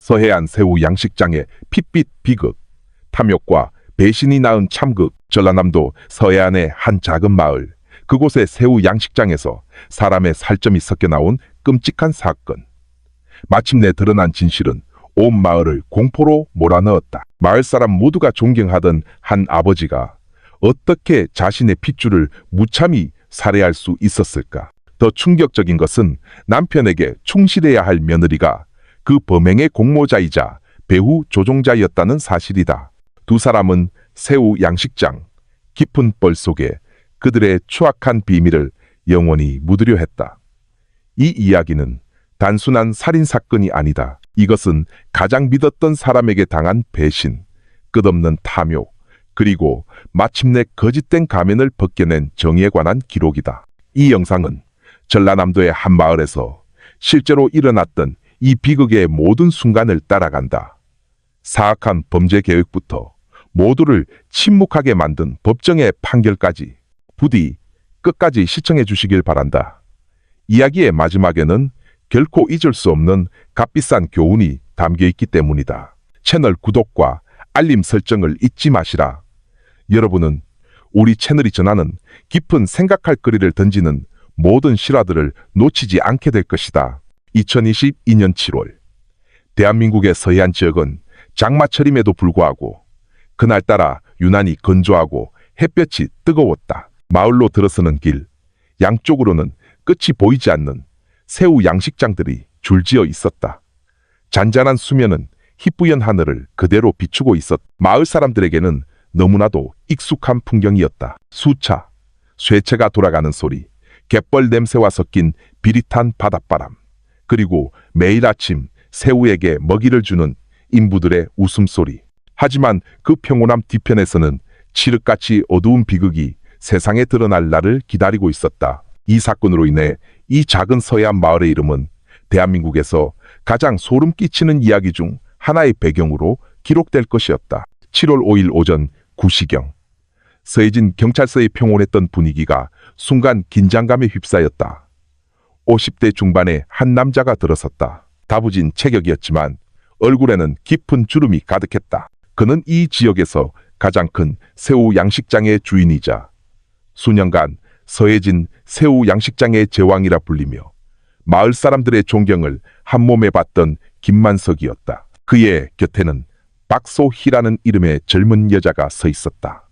서해안 새우 양식장의 핏빛 비극, 탐욕과 배신이 낳은 참극. 전라남도 서해안의 한 작은 마을, 그곳의 새우 양식장에서 사람의 살점이 섞여 나온 끔찍한 사건. 마침내 드러난 진실은 온 마을을 공포로 몰아넣었다. 마을 사람 모두가 존경하던 한 아버지가 어떻게 자신의 핏줄을 무참히 살해할 수 있었을까? 더 충격적인 것은 남편에게 충실해야 할 며느리가 그 범행의 공모자이자 배후 조종자였다는 사실이다. 두 사람은 새우 양식장 깊은 뻘 속에 그들의 추악한 비밀을 영원히 묻으려 했다. 이 이야기는 단순한 살인사건이 아니다. 이것은 가장 믿었던 사람에게 당한 배신, 끝없는 탐욕, 그리고 마침내 거짓된 가면을 벗겨낸 정의에 관한 기록이다. 이 영상은 전라남도의 한 마을에서 실제로 일어났던 이 비극의 모든 순간을 따라간다. 사악한 범죄 계획부터 모두를 침묵하게 만든 법정의 판결까지 부디 끝까지 시청해 주시길 바란다. 이야기의 마지막에는 결코 잊을 수 없는 값비싼 교훈이 담겨 있기 때문이다. 채널 구독과 알림 설정을 잊지 마시라. 여러분은 우리 채널이 전하는 깊은 생각할 거리를 던지는 모든 실화들을 놓치지 않게 될 것이다. 2022년 7월, 대한민국의 서해안 지역은 장마철임에도 불구하고 그날따라 유난히 건조하고 햇볕이 뜨거웠다. 마을로 들어서는 길, 양쪽으로는 끝이 보이지 않는 새우 양식장들이 줄지어 있었다. 잔잔한 수면은 희뿌연 하늘을 그대로 비추고 있었다. 마을 사람들에게는 너무나도 익숙한 풍경이었다. 수차, 쇠체가 돌아가는 소리, 갯벌 냄새와 섞인 비릿한 바닷바람, 그리고 매일 아침 새우에게 먹이를 주는 인부들의 웃음소리. 하지만 그 평온함 뒤편에서는 칠흑같이 어두운 비극이 세상에 드러날 날을 기다리고 있었다. 이 사건으로 인해 이 작은 서해안 마을의 이름은 대한민국에서 가장 소름 끼치는 이야기 중 하나의 배경으로 기록될 것이었다. 7월 5일 오전 9시경, 서해진 경찰서의 평온했던 분위기가 순간 긴장감에 휩싸였다. 50대 중반의 한 남자가 들어섰다. 다부진 체격이었지만 얼굴에는 깊은 주름이 가득했다. 그는 이 지역에서 가장 큰 새우 양식장의 주인이자 수년간 서해진 새우 양식장의 제왕이라 불리며 마을 사람들의 존경을 한몸에 받던 김만석이었다. 그의 곁에는 박소희라는 이름의 젊은 여자가 서 있었다.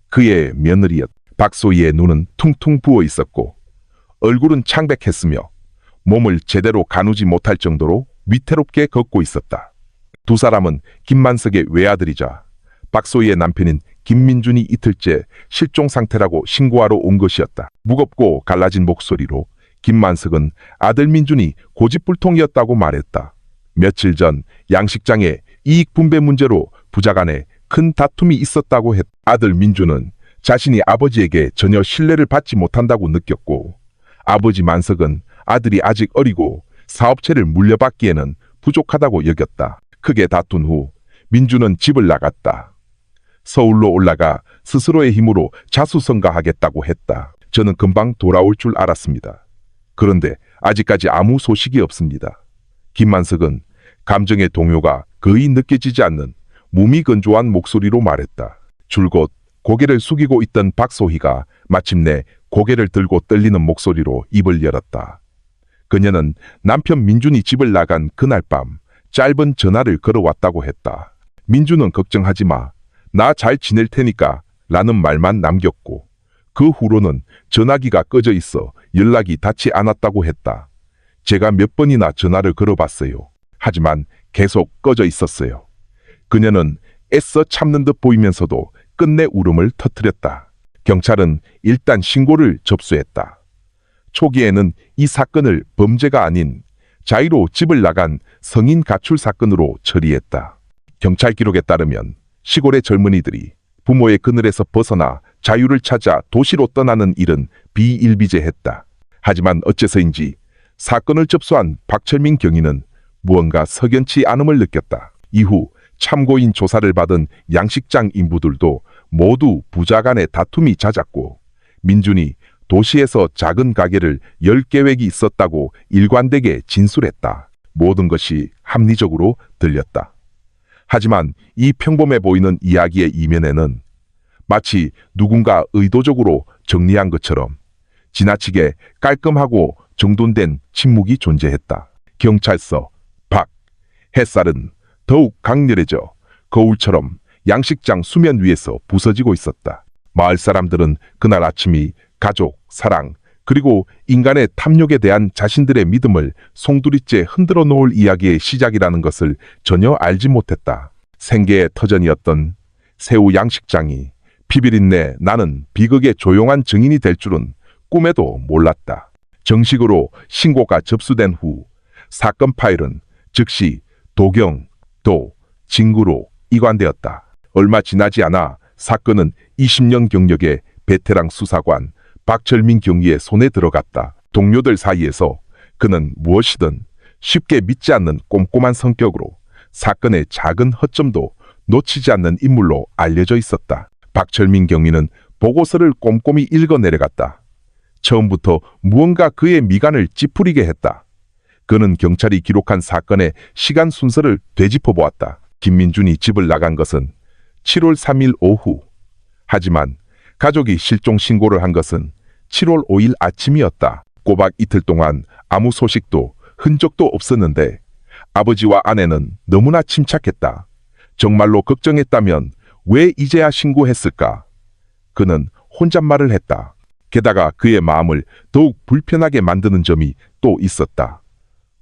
그의 며느리였다. 박소희의 눈은 퉁퉁 부어 있었고 얼굴은 창백했으며 몸을 제대로 가누지 못할 정도로 위태롭게 걷고 있었다. 두 사람은 김만석의 외아들이자 박소희의 남편인 김민준이 이틀째 실종 상태라고 신고하러 온 것이었다. 무겁고 갈라진 목소리로 김만석은 아들 민준이 고집불통이었다고 말했다. 며칠 전 양식장의 이익 분배 문제로 부자 간에 큰 다툼이 있었다고 했다. 아들 민준은 자신이 아버지에게 전혀 신뢰를 받지 못한다고 느꼈고, 아버지 만석은 아들이 아직 어리고 사업체를 물려받기에는 부족하다고 여겼다. 크게 다툰 후 민준은 집을 나갔다. 서울로 올라가 스스로의 힘으로 자수성가하겠다고 했다. 저는 금방 돌아올 줄 알았습니다. 그런데 아직까지 아무 소식이 없습니다. 김만석은 감정의 동요가 거의 느껴지지 않는 무미건조한 목소리로 말했다. 줄곧 고개를 숙이고 있던 박소희가 마침내 고개를 들고 떨리는 목소리로 입을 열었다. 그녀는 남편 민준이 집을 나간 그날 밤 짧은 전화를 걸어왔다고 했다. 민준은 걱정하지 마. 나 잘 지낼 테니까 라는 말만 남겼고, 그 후로는 전화기가 꺼져 있어 연락이 닿지 않았다고 했다. 제가 몇 번이나 전화를 걸어봤어요. 하지만 계속 꺼져 있었어요. 그녀는 애써 참는 듯 보이면서도 끝내 울음을 터뜨렸다. 경찰은 일단 신고를 접수했다. 초기에는 이 사건을 범죄가 아닌 자의로 집을 나간 성인 가출 사건으로 처리했다. 경찰 기록에 따르면 시골의 젊은이들이 부모의 그늘에서 벗어나 자유를 찾아 도시로 떠나는 일은 비일비재했다. 하지만 어째서인지 사건을 접수한 박철민 경위는 무언가 석연치 않음을 느꼈다. 이후 참고인 조사를 받은 양식장 인부들도 모두 부자 간의 다툼이 잦았고, 민준이 도시에서 작은 가게를 열 계획이 있었다고 일관되게 진술했다. 모든 것이 합리적으로 들렸다. 하지만 이 평범해 보이는 이야기의 이면에는 마치 누군가 의도적으로 정리한 것처럼 지나치게 깔끔하고 정돈된 침묵이 존재했다. 경찰서 밖 햇살은 더욱 강렬해져 거울처럼 양식장 수면 위에서 부서지고 있었다. 마을 사람들은 그날 아침이 가족, 사랑, 그리고 인간의 탐욕에 대한 자신들의 믿음을 송두리째 흔들어 놓을 이야기의 시작이라는 것을 전혀 알지 못했다. 생계의 터전이었던 새우 양식장이 피비린내 나는 비극의 조용한 증인이 될 줄은 꿈에도 몰랐다. 정식으로 신고가 접수된 후 사건 파일은 즉시 도경, 징구로 이관되었다. 얼마 지나지 않아 사건은 20년 경력의 베테랑 수사관 박철민 경위의 손에 들어갔다. 동료들 사이에서 그는 무엇이든 쉽게 믿지 않는 꼼꼼한 성격으로 사건의 작은 허점도 놓치지 않는 인물로 알려져 있었다. 박철민 경위는 보고서를 꼼꼼히 읽어 내려갔다. 처음부터 무언가 그의 미간을 찌푸리게 했다. 그는 경찰이 기록한 사건의 시간 순서를 되짚어 보았다. 김민준이 집을 나간 것은 7월 3일 오후. 하지만 가족이 실종 신고를 한 것은 7월 5일 아침이었다. 꼬박 이틀 동안 아무 소식도 흔적도 없었는데 아버지와 아내는 너무나 침착했다. 정말로 걱정했다면 왜 이제야 신고했을까? 그는 혼잣말을 했다. 게다가 그의 마음을 더욱 불편하게 만드는 점이 또 있었다.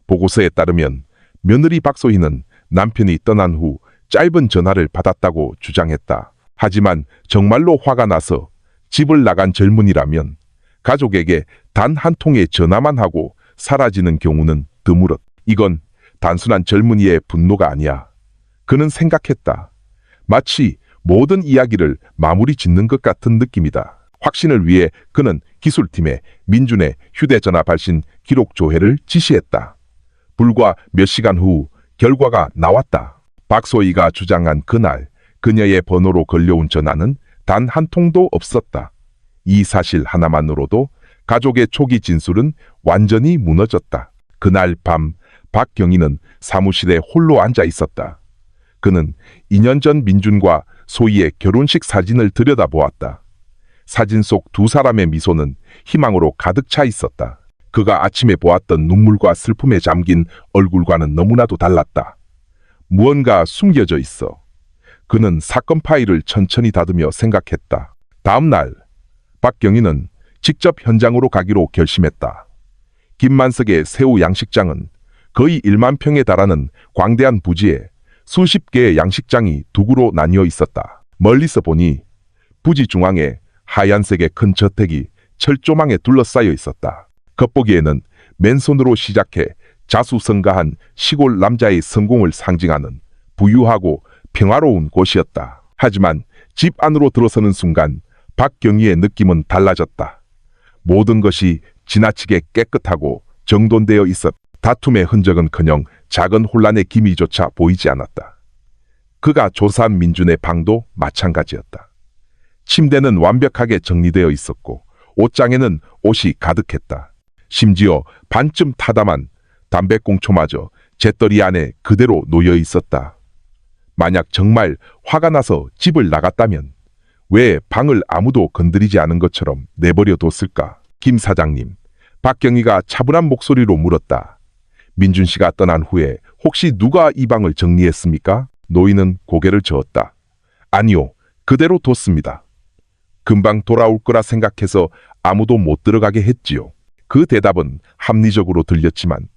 보고서에 따르면 며느리 박소희는 남편이 떠난 후 짧은 전화를 받았다고 주장했다. 하지만 정말로 화가 나서 집을 나간 젊은이라면 가족에게 단 한 통의 전화만 하고 사라지는 경우는 드물었. 이건 단순한 젊은이의 분노가 아니야. 그는 생각했다. 마치 모든 이야기를 마무리 짓는 것 같은 느낌이다. 확신을 위해 그는 기술팀에 민준의 휴대전화 발신 기록 조회를 지시했다. 불과 몇 시간 후 결과가 나왔다. 박소희가 주장한 그날 그녀의 번호로 걸려온 전화는 단 한 통도 없었다. 이 사실 하나만으로도 가족의 초기 진술은 완전히 무너졌다. 그날 밤 박경희는 사무실에 홀로 앉아 있었다. 그는 2년 전 민준과 소희의 결혼식 사진을 들여다보았다. 사진 속 두 사람의 미소는 희망으로 가득 차 있었다. 그가 아침에 보았던 눈물과 슬픔에 잠긴 얼굴과는 너무나도 달랐다. 무언가 숨겨져 있어. 그는 사건 파일을 천천히 다듬며 생각했다. 다음 날 박경희는 직접 현장으로 가기로 결심했다. 김만석의 새우 양식장은 거의 1만 평에 달하는 광대한 부지에 수십 개의 양식장이 두 구로 나뉘어 있었다. 멀리서 보니 부지 중앙에 하얀색의 큰 저택이 철조망에 둘러싸여 있었다. 겉보기에는 맨손으로 시작해 자수성가한 시골 남자의 성공을 상징하는 부유하고 평화로운 곳이었다. 하지만 집 안으로 들어서는 순간 박경희의 느낌은 달라졌다. 모든 것이 지나치게 깨끗하고 정돈되어 있었다. 다툼의 흔적은커녕 작은 혼란의 기미조차 보이지 않았다. 그가 조사한 민준의 방도 마찬가지였다. 침대는 완벽하게 정리되어 있었고 옷장에는 옷이 가득했다. 심지어 반쯤 타담한 담배꽁초마저 잿더리 안에 그대로 놓여 있었다. 만약 정말 화가 나서 집을 나갔다면 왜 방을 아무도 건드리지 않은 것처럼 내버려 뒀을까? 김 사장님, 박경희가 차분한 목소리로 물었다. 민준 씨가 떠난 후에 혹시 누가 이 방을 정리했습니까? 노인은 고개를 저었다. 아니요, 그대로 뒀습니다. 금방 돌아올 거라 생각해서 아무도 못 들어가게 했지요. 그 대답은 합리적으로 들렸지만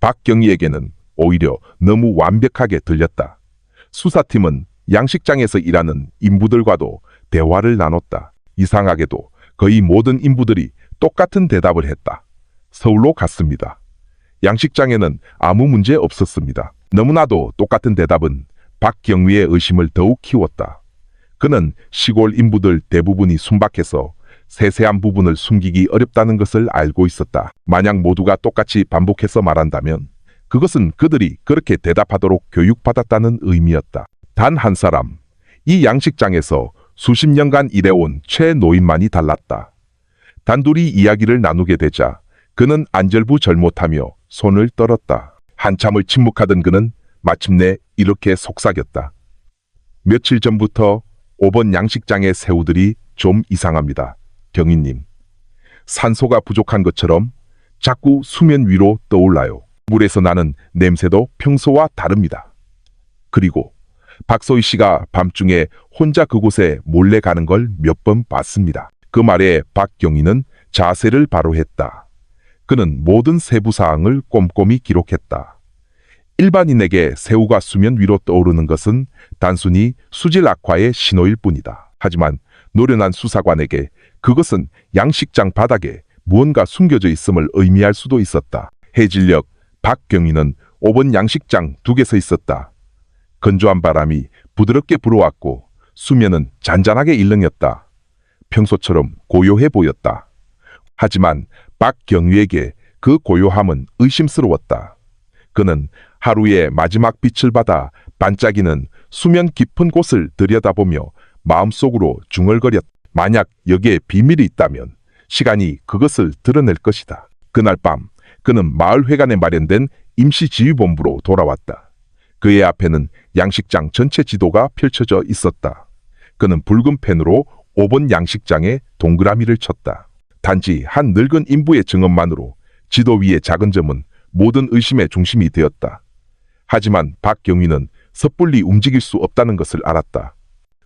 박경희에게는 오히려 너무 완벽하게 들렸다. 수사팀은 양식장에서 일하는 인부들과도 대화를 나눴다. 이상하게도 거의 모든 인부들이 똑같은 대답을 했다. 서울로 갔습니다. 양식장에는 아무 문제 없었습니다. 너무나도 똑같은 대답은 박경위의 의심을 더욱 키웠다. 그는 시골 인부들 대부분이 순박해서 세세한 부분을 숨기기 어렵다는 것을 알고 있었다. 만약 모두가 똑같이 반복해서 말한다면 그것은 그들이 그렇게 대답하도록 교육받았다는 의미였다. 단 한 사람, 이 양식장에서 수십 년간 일해온 최노인만이 달랐다. 단둘이 이야기를 나누게 되자 그는 안절부절 못하며 손을 떨었다. 한참을 침묵하던 그는 마침내 이렇게 속삭였다. 며칠 전부터 5번 양식장의 새우들이 좀 이상합니다. 경위님. 산소가 부족한 것처럼 자꾸 수면 위로 떠올라요. 물에서 나는 냄새도 평소와 다릅니다. 그리고 박소희 씨가 밤중에 혼자 그곳에 몰래 가는 걸 몇 번 봤습니다. 그 말에 박경희는 자세를 바로 했다. 그는 모든 세부 사항을 꼼꼼히 기록했다. 일반인에게 새우가 수면 위로 떠오르는 것은 단순히 수질 악화의 신호일 뿐이다. 하지만 노련한 수사관에게 그것은 양식장 바닥에 무언가 숨겨져 있음을 의미할 수도 있었다. 해질녘 박경희는 5번 양식장 둑에 서 있었다. 건조한 바람이 부드럽게 불어왔고 수면은 잔잔하게 일렁였다. 평소처럼 고요해 보였다. 하지만 박경희에게 그 고요함은 의심스러웠다. 그는 하루의 마지막 빛을 받아 반짝이는 수면 깊은 곳을 들여다보며 마음속으로 중얼거렸다. 만약 여기에 비밀이 있다면 시간이 그것을 드러낼 것이다. 그날 밤 그는 마을회관에 마련된 임시지휘본부로 돌아왔다. 그의 앞에는 양식장 전체 지도가 펼쳐져 있었다. 그는 붉은 펜으로 5번 양식장에 동그라미를 쳤다. 단지 한 늙은 인부의 증언만으로 지도 위의 작은 점은 모든 의심의 중심이 되었다. 하지만 박경희는 섣불리 움직일 수 없다는 것을 알았다.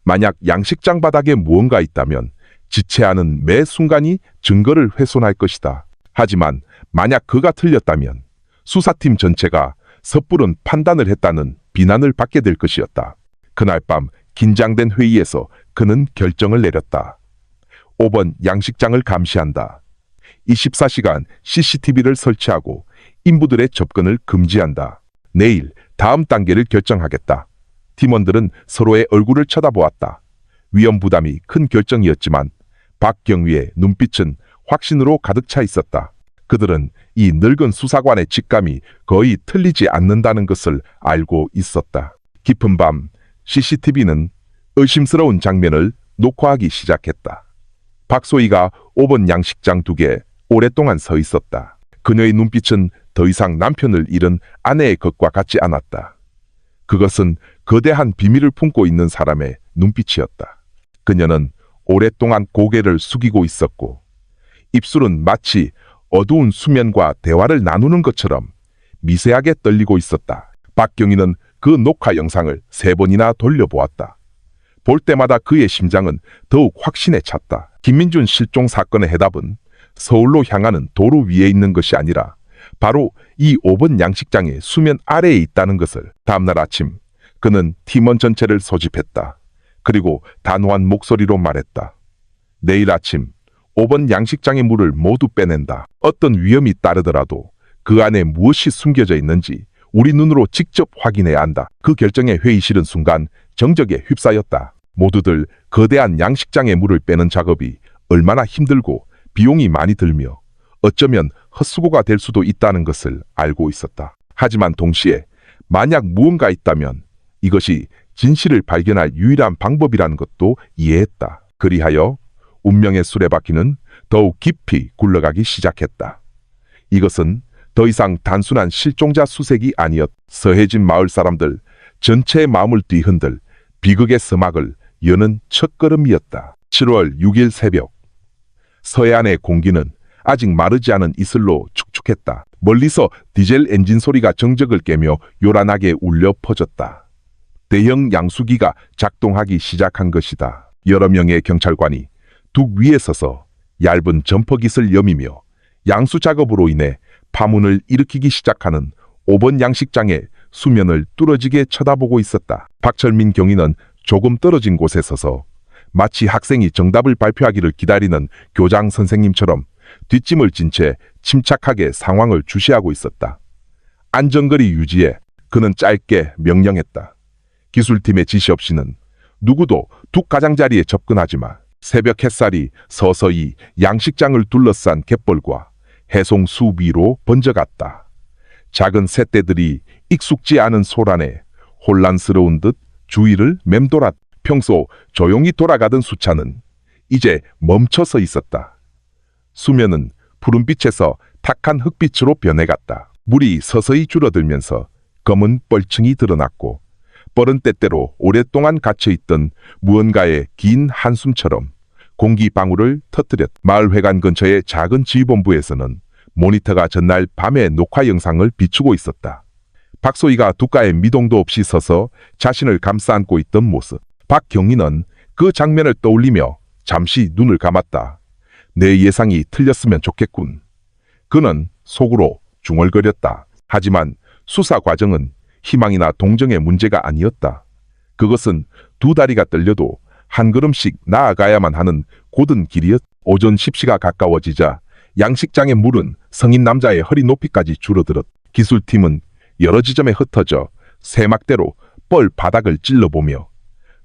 만약 양식장 바닥에 무언가 있다면 지체하는 매 순간이 증거를 훼손할 것이다. 하지만 만약 그가 틀렸다면 수사팀 전체가 섣부른 판단을 했다는 비난을 받게 될 것이었다. 그날 밤 긴장된 회의에서 그는 결정을 내렸다. 5번 양식장을 감시한다. 24시간 CCTV를 설치하고 인부들의 접근을 금지한다. 내일 다음 단계를 결정하겠다. 팀원들은 서로의 얼굴을 쳐다보았다. 위험 부담이 큰 결정이었지만 박경위의 눈빛은 확신으로 가득 차 있었다. 그들은 이 늙은 수사관의 직감이 거의 틀리지 않는다는 것을 알고 있었다. 깊은 밤 CCTV는 의심스러운 장면을 녹화하기 시작했다. 박소희가 5번 양식장 둑에 오랫동안 서 있었다. 그녀의 눈빛은 더 이상 남편을 잃은 아내의 것과 같지 않았다. 그것은 거대한 비밀을 품고 있는 사람의 눈빛이었다. 그녀는 오랫동안 고개를 숙이고 있었고 입술은 마치 어두운 수면과 대화를 나누는 것처럼 미세하게 떨리고 있었다. 박경희는 그 녹화 영상을 3번이나 돌려보았다. 볼 때마다 그의 심장은 더욱 확신에 찼다. 김민준 실종 사건의 해답은 서울로 향하는 도로 위에 있는 것이 아니라 바로 이 5번 양식장의 수면 아래에 있다는 것을. 다음날 아침 그는 팀원 전체를 소집했다. 그리고 단호한 목소리로 말했다. 내일 아침 5번 양식장의 물을 모두 빼낸다. 어떤 위험이 따르더라도 그 안에 무엇이 숨겨져 있는지 우리 눈으로 직접 확인해야 한다. 그 결정의 회의실은 순간 정적에 휩싸였다. 모두들 거대한 양식장의 물을 빼는 작업이 얼마나 힘들고 비용이 많이 들며 어쩌면 헛수고가 될 수도 있다는 것을 알고 있었다. 하지만 동시에 만약 무언가 있다면 이것이 진실을 발견할 유일한 방법이라는 것도 이해했다. 그리하여 운명의 수레바퀴는 더욱 깊이 굴러가기 시작했다. 이것은 더 이상 단순한 실종자 수색이 아니었. 서해진 마을 사람들 전체의 마음을 뒤흔들 비극의 서막을 여는 첫걸음이었다. 7월 6일 새벽 서해안의 공기는 아직 마르지 않은 이슬로 축축했다. 멀리서 디젤 엔진 소리가 정적을 깨며 요란하게 울려 퍼졌다. 대형 양수기가 작동하기 시작한 것이다. 여러 명의 경찰관이 둑 위에 서서 얇은 점퍼깃을 여미며 양수 작업으로 인해 파문을 일으키기 시작하는 5번 양식장의 수면을 뚫어지게 쳐다보고 있었다. 박철민 경위는 조금 떨어진 곳에 서서 마치 학생이 정답을 발표하기를 기다리는 교장 선생님처럼 뒷짐을 진 채 침착하게 상황을 주시하고 있었다. 안전거리 유지에 그는 짧게 명령했다. 기술팀의 지시 없이는 누구도 둑 가장자리에 접근하지 마. 새벽 햇살이 서서히 양식장을 둘러싼 갯벌과 해송수 위로 번져갔다. 작은 새떼들이 익숙지 않은 소란에 혼란스러운 듯 주위를 맴돌았다. 평소 조용히 돌아가던 수차는 이제 멈춰서 있었다. 수면은 푸른빛에서 탁한 흑빛으로 변해갔다. 물이 서서히 줄어들면서 검은 뻘층이 드러났고 뻘은 때때로 오랫동안 갇혀있던 무언가의 긴 한숨처럼 공기방울을 터뜨렸다. 마을회관 근처의 작은 지휘본부에서는 모니터가 전날 밤의 녹화 영상을 비추고 있었다. 박소희가 두가에 미동도 없이 서서 자신을 감싸안고 있던 모습. 박경희는 그 장면을 떠올리며 잠시 눈을 감았다. 내 예상이 틀렸으면 좋겠군. 그는 속으로 중얼거렸다. 하지만 수사 과정은 희망이나 동정의 문제가 아니었다. 그것은 두 다리가 떨려도 한 걸음씩 나아가야만 하는 고든 길이었다. 오전 10시가 가까워지자 양식장의 물은 성인 남자의 허리 높이까지 줄어들었다. 기술팀은 여러 지점에 흩어져 세막대로 뻘 바닥을 찔러보며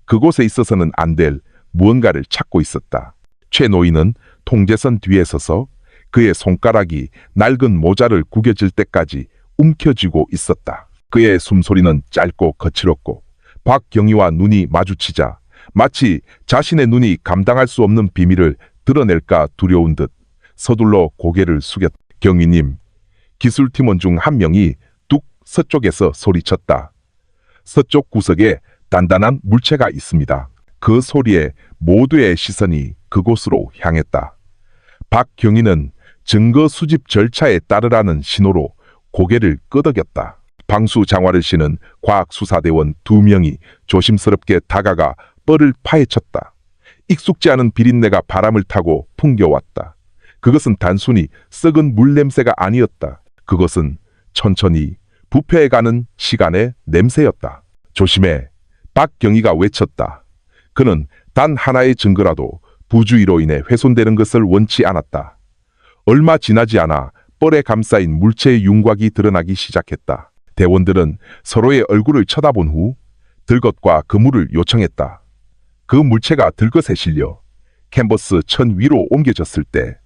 그곳에 있어서는 안 될 무언가를 찾고 있었다. 최 노인은 통제선 뒤에 서서 그의 손가락이 낡은 모자를 구겨질 때까지 움켜쥐고 있었다. 그의 숨소리는 짧고 거칠었고 박경희와 눈이 마주치자 마치 자신의 눈이 감당할 수 없는 비밀을 드러낼까 두려운 듯 서둘러 고개를 숙였다. 경희님, 기술팀원 중 한 명이 뚝 서쪽에서 소리쳤다. 서쪽 구석에 단단한 물체가 있습니다. 그 소리에 모두의 시선이 그곳으로 향했다. 박경희는 증거 수집 절차에 따르라는 신호로 고개를 끄덕였다. 방수장화를 신은 과학수사대원 2명이 조심스럽게 다가가 뻘을 파헤쳤다. 익숙지 않은 비린내가 바람을 타고 풍겨왔다. 그것은 단순히 썩은 물 냄새가 아니었다. 그것은 천천히 부패해가는 시간의 냄새였다. 조심해. 박경희가 외쳤다. 그는 단 하나의 증거라도 부주의로 인해 훼손되는 것을 원치 않았다. 얼마 지나지 않아 뻘에 감싸인 물체의 윤곽이 드러나기 시작했다. 대원들은 서로의 얼굴을 쳐다본 후 들것과 그물을 요청했다. 그 물체가 들것에 실려 캔버스 천 위로 옮겨졌을 때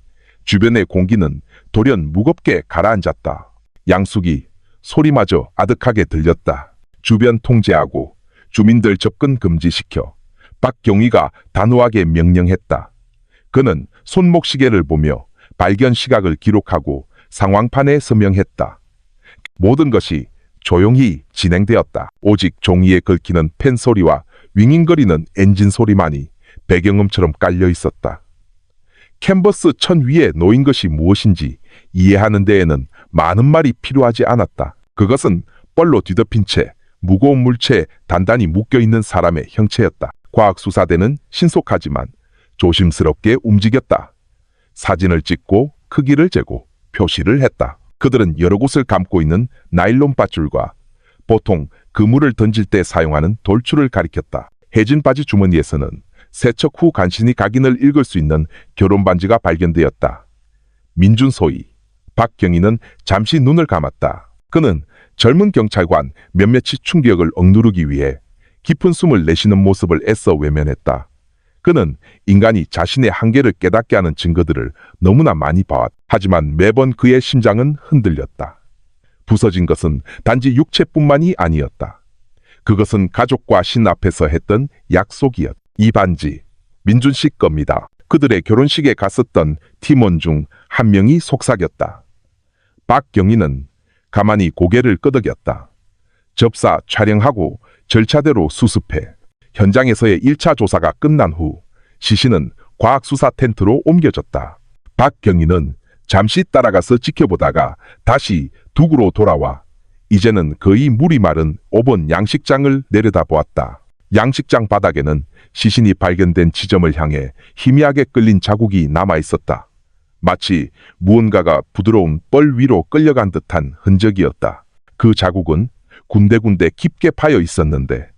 주변의 공기는 돌연 무겁게 가라앉았다. 양숙이 소리마저 아득하게 들렸다. 주변 통제하고 주민들 접근 금지시켜 박경희가 단호하게 명령했다. 그는 손목시계를 보며 발견 시각을 기록하고 상황판에 서명했다. 모든 것이 조용히 진행되었다. 오직 종이에 긁히는 펜 소리와 윙윙거리는 엔진 소리만이 배경음처럼 깔려 있었다. 캔버스 천 위에 놓인 것이 무엇인지 이해하는 데에는 많은 말이 필요하지 않았다. 그것은 뻘로 뒤덮인 채 무거운 물체에 단단히 묶여있는 사람의 형체였다. 과학수사대는 신속하지만 조심스럽게 움직였다. 사진을 찍고 크기를 재고 표시를 했다. 그들은 여러 곳을 감고 있는 나일론 밧줄과 보통 그물을 던질 때 사용하는 돌출을 가리켰다. 해진 바지 주머니에서는 세척 후 간신히 각인을 읽을 수 있는 결혼 반지가 발견되었다. 민준소희. 박경희는 잠시 눈을 감았다. 그는 젊은 경찰관 몇몇이 충격을 억누르기 위해 깊은 숨을 내쉬는 모습을 애써 외면했다. 그는 인간이 자신의 한계를 깨닫게 하는 증거들을 너무나 많이 봐왔다. 하지만 매번 그의 심장은 흔들렸다. 부서진 것은 단지 육체뿐만이 아니었다. 그것은 가족과 신 앞에서 했던 약속이었다. 이 반지, 민준 씨 겁니다. 그들의 결혼식에 갔었던 팀원 중 한 명이 속삭였다. 박경희는 가만히 고개를 끄덕였다. 접사 촬영하고 절차대로 수습해. 현장에서의 1차 조사가 끝난 후 시신은 과학수사 텐트로 옮겨졌다. 박경희는 잠시 따라가서 지켜보다가 다시 두구로 돌아와 이제는 거의 물이 마른 5번 양식장을 내려다보았다. 양식장 바닥에는 시신이 발견된 지점을 향해 희미하게 끌린 자국이 남아있었다. 마치 무언가가 부드러운 뻘 위로 끌려간 듯한 흔적이었다. 그 자국은 군데군데 깊게 파여 있었는데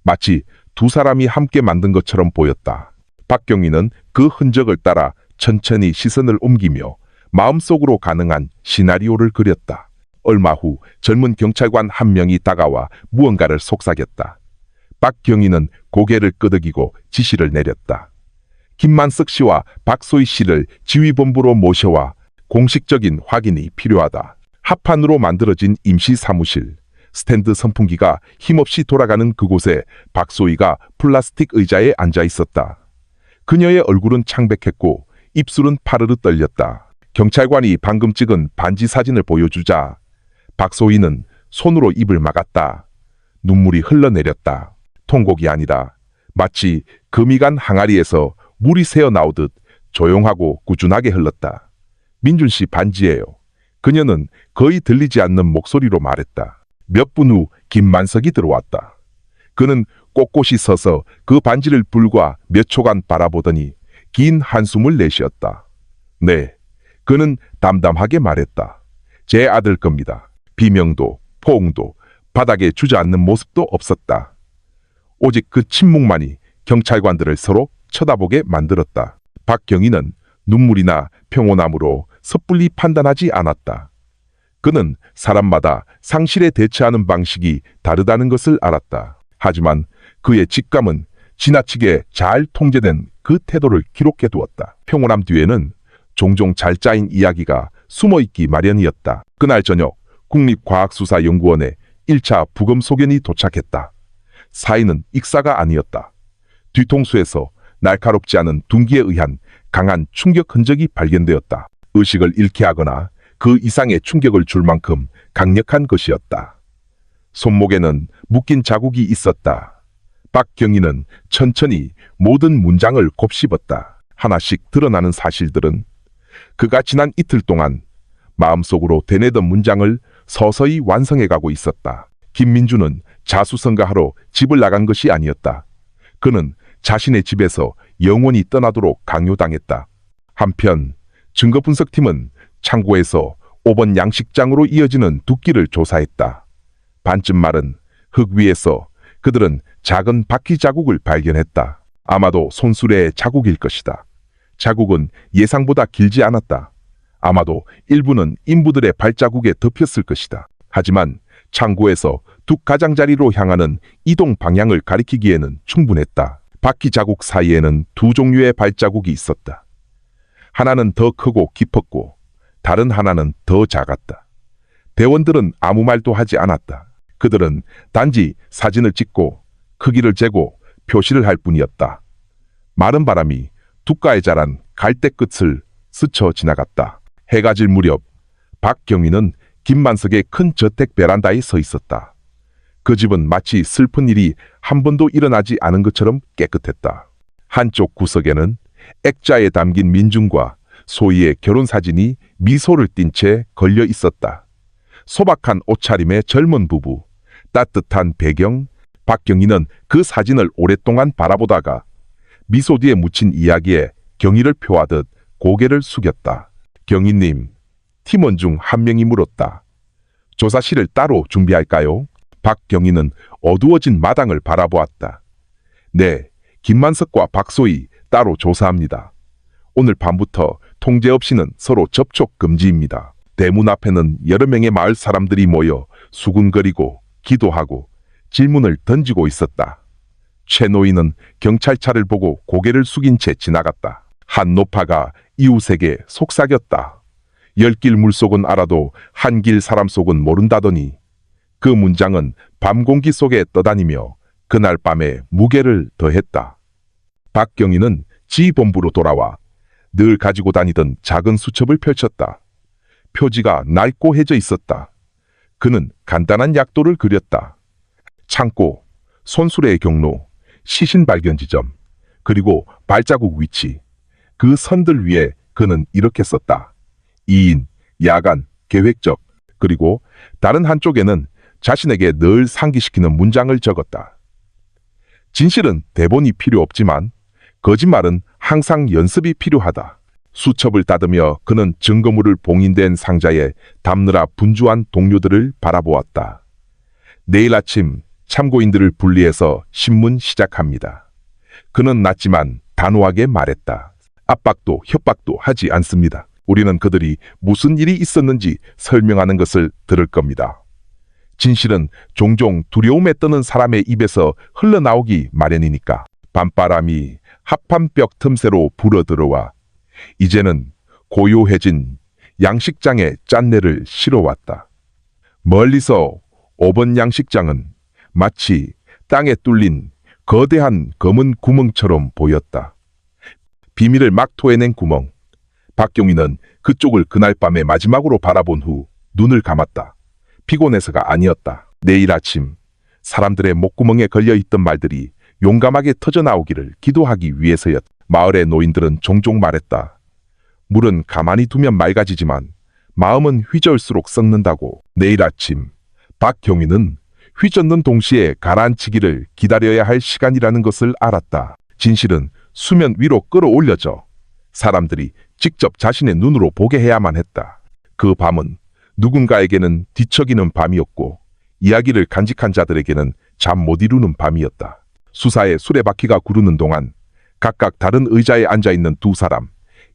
마치 두 사람이 함께 만든 것처럼 보였다. 박경희는 그 흔적을 따라 천천히 시선을 옮기며 마음속으로 가능한 시나리오를 그렸다. 얼마 후 젊은 경찰관 한 명이 다가와 무언가를 속삭였다. 박경희는 고개를 끄덕이고 지시를 내렸다. 김만석 씨와 박소희 씨를 지휘본부로 모셔와 공식적인 확인이 필요하다. 합판으로 만들어진 임시 사무실. 스탠드 선풍기가 힘없이 돌아가는 그곳에 박소희가 플라스틱 의자에 앉아 있었다. 그녀의 얼굴은 창백했고 입술은 파르르 떨렸다. 경찰관이 방금 찍은 반지 사진을 보여주자 박소희는 손으로 입을 막았다. 눈물이 흘러내렸다. 통곡이 아니라 마치 금이 간 항아리에서 물이 새어 나오듯 조용하고 꾸준하게 흘렀다. 민준 씨 반지예요. 그녀는 거의 들리지 않는 목소리로 말했다. 몇 분 후 김만석이 들어왔다. 그는 꼿꼿이 서서 그 반지를 불과 몇 초간 바라보더니 긴 한숨을 내쉬었다. 네, 그는 담담하게 말했다. 제 아들 겁니다. 비명도 포옹도 바닥에 주저앉는 모습도 없었다. 오직 그 침묵만이 경찰관들을 서로 쳐다보게 만들었다. 박경희는 눈물이 나 평온함으로 섣불리 판단하지 않았다. 그는 사람마다 상실에 대처하는 방식이 다르다는 것을 알았다. 하지만 그의 직감은 지나치게 잘 통제된 그 태도를 기록해 두었다. 평온함 뒤에는 종종 잘 짜인 이야기가 숨어있기 마련이었다. 그날 저녁 국립과학수사연구원에 1차 부검 소견이 도착했다. 사인은 익사가 아니었다. 뒤통수에서 날카롭지 않은 둔기에 의한 강한 충격 흔적이 발견되었다. 의식을 잃게 하거나 그 이상의 충격을 줄 만큼 강력한 것이었다. 손목에는 묶인 자국이 있었다. 박경희는 천천히 모든 문장을 곱씹었다. 하나씩 드러나는 사실들은 그가 지난 이틀 동안 마음속으로 되뇌던 문장을 서서히 완성해가고 있었다. 김민주는 자수성가하러 집을 나간 것이 아니었다. 그는 자신의 집에서 영원히 떠나도록 강요당했다. 한편 증거분석팀은 창고에서 5번 양식장으로 이어지는 둑길을 조사했다. 반쯤 마른 흙 위에서 그들은 작은 바퀴 자국을 발견했다. 아마도 손수레의 자국일 것이다. 자국은 예상보다 길지 않았다. 아마도 일부는 인부들의 발자국에 덮였을 것이다. 하지만 창고에서 둑 가장자리로 향하는 이동 방향을 가리키기에는 충분했다. 바퀴 자국 사이에는 두 종류의 발자국이 있었다. 하나는 더 크고 깊었고 다른 하나는 더 작았다. 대원들은 아무 말도 하지 않았다. 그들은 단지 사진을 찍고 크기를 재고 표시를 할 뿐이었다. 마른 바람이 둑가에 자란 갈대 끝을 스쳐 지나갔다. 해가 질 무렵 박경희는 김만석의 큰 저택 베란다에 서 있었다. 그 집은 마치 슬픈 일이 한 번도 일어나지 않은 것처럼 깨끗했다. 한쪽 구석에는 액자에 담긴 민준과 소희의 결혼사진이 미소를 띤 채 걸려 있었다. 소박한 옷차림의 젊은 부부, 따뜻한 배경. 박경희는 그 사진을 오랫동안 바라보다가 미소 뒤에 묻힌 이야기에 경의를 표하듯 고개를 숙였다. 경희님, 팀원 중 한 명이 물었다. 조사실을 따로 준비할까요? 박경희는 어두워진 마당을 바라보았다. 네, 김만석과 박소희 따로 조사합니다. 오늘 밤부터 통제 없이는 서로 접촉 금지입니다. 대문 앞에는 여러 명의 마을 사람들이 모여 수군거리고 기도하고 질문을 던지고 있었다. 최 노인은 경찰차를 보고 고개를 숙인 채 지나갔다. 한 노파가 이웃에게 속삭였다. 열길 물속은 알아도 한길 사람 속은 모른다더니 그 문장은 밤 공기 속에 떠다니며 그날 밤에 무게를 더했다. 박경희는 지본부로 돌아와 늘 가지고 다니던 작은 수첩을 펼쳤다. 표지가 낡고 해져 있었다. 그는 간단한 약도를 그렸다. 창고, 손수레의 경로, 시신 발견 지점, 그리고 발자국 위치. 그 선들 위에 그는 이렇게 썼다. 이인, 야간, 계획적. 그리고 다른 한쪽에는 자신에게 늘 상기시키는 문장을 적었다. 진실은 대본이 필요 없지만 거짓말은 항상 연습이 필요하다. 수첩을 닫으며 그는 증거물을 봉인된 상자에 담느라 분주한 동료들을 바라보았다. 내일 아침 참고인들을 분리해서 신문 시작합니다. 그는 낮지만 단호하게 말했다. 압박도 협박도 하지 않습니다. 우리는 그들이 무슨 일이 있었는지 설명하는 것을 들을 겁니다. 진실은 종종 두려움에 떠는 사람의 입에서 흘러나오기 마련이니까. 밤바람이 합판 벽 틈새로 불어들어와 이제는 고요해진 양식장에 짠내를 실어왔다. 멀리서 5번 양식장은 마치 땅에 뚫린 거대한 검은 구멍처럼 보였다. 비밀을 막 토해낸 구멍. 박경희는 그쪽을 그날 밤에 마지막으로 바라본 후 눈을 감았다. 피곤해서가 아니었다. 내일 아침 사람들의 목구멍에 걸려있던 말들이 용감하게 터져나오기를 기도하기 위해서였다. 마을의 노인들은 종종 말했다. 물은 가만히 두면 맑아지지만 마음은 휘저을수록 썩는다고. 내일 아침 박경희는 휘젓는 동시에 가라앉히기를 기다려야 할 시간이라는 것을 알았다. 진실은 수면 위로 끌어올려져 사람들이 직접 자신의 눈으로 보게 해야만 했다. 그 밤은 누군가에게는 뒤척이는 밤이었고 이야기를 간직한 자들에게는 잠 못 이루는 밤이었다. 수사의 수레바퀴가 구르는 동안 각각 다른 의자에 앉아있는 두 사람,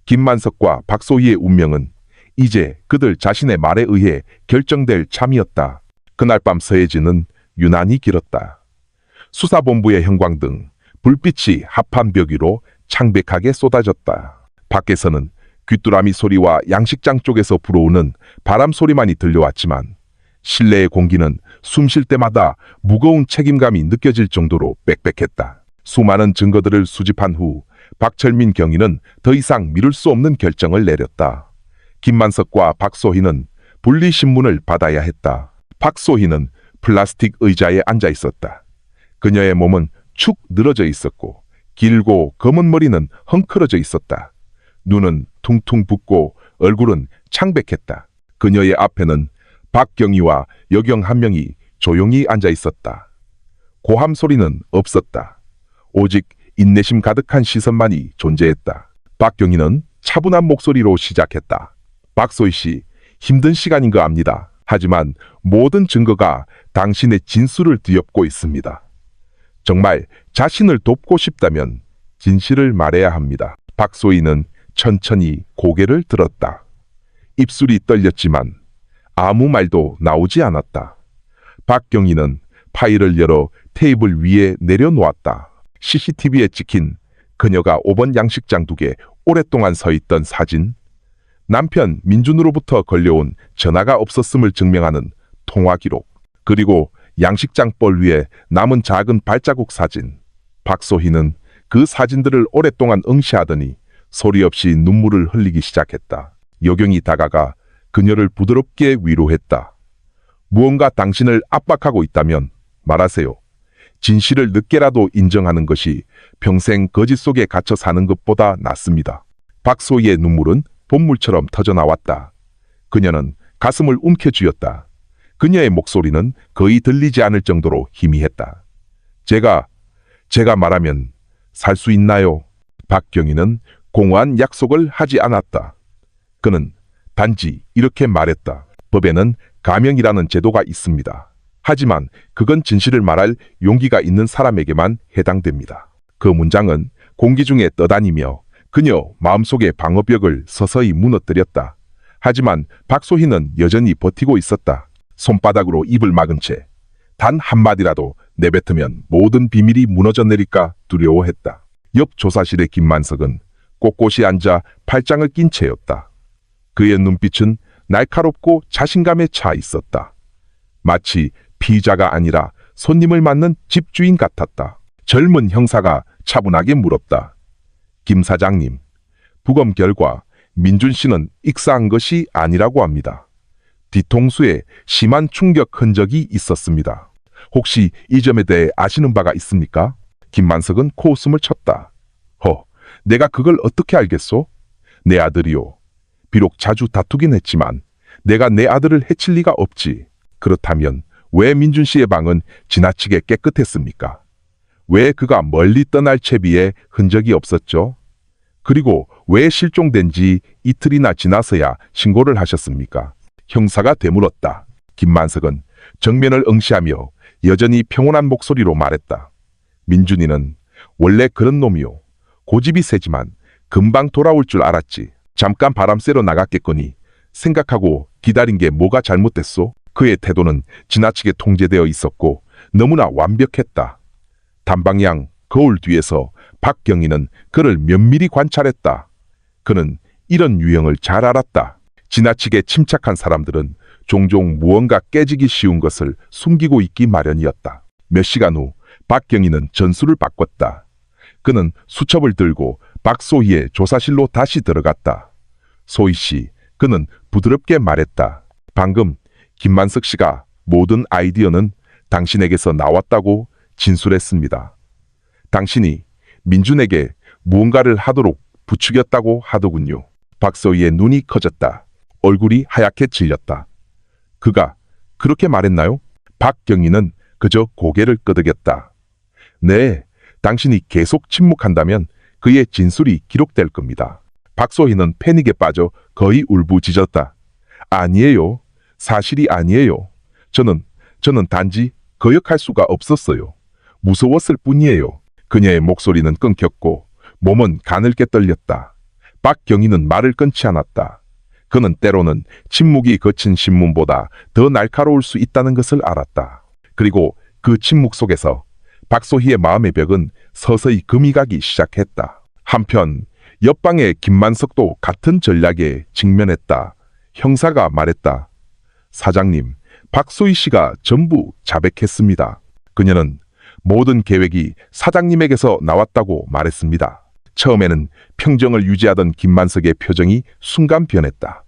김만석과 박소희의 운명은 이제 그들 자신의 말에 의해 결정될 참이었다. 그날 밤 서해진은 유난히 길었다. 수사본부의 형광등, 불빛이 합판 벽 위로 창백하게 쏟아졌다. 밖에서는 귀뚜라미 소리와 양식장 쪽에서 불어오는 바람 소리만이 들려왔지만 실내의 공기는 숨 쉴 때마다 무거운 책임감이 느껴질 정도로 빽빽했다. 수많은 증거들을 수집한 후 박철민 경위는 더 이상 미룰 수 없는 결정을 내렸다. 김만석과 박소희는 분리신문을 받아야 했다. 박소희는 플라스틱 의자에 앉아 있었다. 그녀의 몸은 축 늘어져 있었고 길고 검은 머리는 헝클어져 있었다. 눈은 퉁퉁 붓고 얼굴은 창백했다. 그녀의 앞에는 박경희와 여경 한 명이 조용히 앉아 있었다. 고함 소리는 없었다. 오직 인내심 가득한 시선만이 존재했다. 박경희는 차분한 목소리로 시작했다. 박소희 씨, 힘든 시간인 거 압니다. 하지만 모든 증거가 당신의 진술을 뒤엎고 있습니다. 정말 자신을 돕고 싶다면 진실을 말해야 합니다. 박소희는 천천히 고개를 들었다. 입술이 떨렸지만 아무 말도 나오지 않았다. 박경희는 파일을 열어 테이블 위에 내려놓았다. CCTV에 찍힌 그녀가 5번 양식장 두개 오랫동안 서 있던 사진, 남편 민준으로부터 걸려온 전화가 없었음을 증명하는 통화 기록, 그리고 양식장 뻘 위에 남은 작은 발자국 사진. 박소희는 그 사진들을 오랫동안 응시하더니 소리 없이 눈물을 흘리기 시작했다. 여경이 다가가 그녀를 부드럽게 위로했다. 무언가 당신을 압박하고 있다면 말하세요. 진실을 늦게라도 인정하는 것이 평생 거짓 속에 갇혀 사는 것보다 낫습니다. 박소희의 눈물은 봇물처럼 터져나왔다. 그녀는 가슴을 움켜쥐었다. 그녀의 목소리는 거의 들리지 않을 정도로 희미했다. 제가 말하면 살 수 있나요? 박경희는 공허한 약속을 하지 않았다. 그는 단지 이렇게 말했다. 법에는 가명이라는 제도가 있습니다. 하지만 그건 진실을 말할 용기가 있는 사람에게만 해당됩니다. 그 문장은 공기 중에 떠다니며 그녀 마음속의 방어벽을 서서히 무너뜨렸다. 하지만 박소희는 여전히 버티고 있었다. 손바닥으로 입을 막은 채 단 한마디라도 내뱉으면 모든 비밀이 무너져 내릴까 두려워했다. 옆 조사실의 김만석은 꼿꼿이 앉아 팔짱을 낀 채였다. 그의 눈빛은 날카롭고 자신감에 차 있었다. 마치 피의자가 아니라 손님을 맞는 집주인 같았다. 젊은 형사가 차분하게 물었다. 김 사장님, 부검 결과 민준 씨는 익사한 것이 아니라고 합니다. 뒤통수에 심한 충격 흔적이 있었습니다. 혹시 이 점에 대해 아시는 바가 있습니까? 김만석은 코웃음을 쳤다. 내가 그걸 어떻게 알겠소? 내 아들이요. 비록 자주 다투긴 했지만 내가 내 아들을 해칠 리가 없지. 그렇다면 왜 민준 씨의 방은 지나치게 깨끗했습니까? 왜 그가 멀리 떠날 채비에 흔적이 없었죠? 그리고 왜 실종된 지 이틀이나 지나서야 신고를 하셨습니까? 형사가 되물었다. 김만석은 정면을 응시하며 여전히 평온한 목소리로 말했다. 민준이는 원래 그런 놈이요. 고집이 세지만 금방 돌아올 줄 알았지. 잠깐 바람 쐬러 나갔겠거니 생각하고 기다린 게 뭐가 잘못됐소? 그의 태도는 지나치게 통제되어 있었고 너무나 완벽했다. 단방향 거울 뒤에서 박경희는 그를 면밀히 관찰했다. 그는 이런 유형을 잘 알았다. 지나치게 침착한 사람들은 종종 무언가 깨지기 쉬운 것을 숨기고 있기 마련이었다. 몇 시간 후 박경희는 전술을 바꿨다. 그는 수첩을 들고 박소희의 조사실로 다시 들어갔다. 소희 씨, 그는 부드럽게 말했다. 방금 김만석 씨가 모든 아이디어는 당신에게서 나왔다고 진술했습니다. 당신이 민준에게 무언가를 하도록 부추겼다고 하더군요. 박소희의 눈이 커졌다. 얼굴이 하얗게 질렸다. 그가 그렇게 말했나요? 박경희는 그저 고개를 끄덕였다. 네, 당신이 계속 침묵한다면 그의 진술이 기록될 겁니다. 박소희는 패닉에 빠져 거의 울부짖었다. 아니에요. 사실이 아니에요. 저는 단지 거역할 수가 없었어요. 무서웠을 뿐이에요. 그녀의 목소리는 끊겼고 몸은 가늘게 떨렸다. 박경희는 말을 끊지 않았다. 그는 때로는 침묵이 거친 신문보다 더 날카로울 수 있다는 것을 알았다. 그리고 그 침묵 속에서 박소희의 마음의 벽은 서서히 금이 가기 시작했다. 한편 옆방의 김만석도 같은 전략에 직면했다. 형사가 말했다. 사장님, 박소희 씨가 전부 자백했습니다. 그녀는 모든 계획이 사장님에게서 나왔다고 말했습니다. 처음에는 평정을 유지하던 김만석의 표정이 순간 변했다.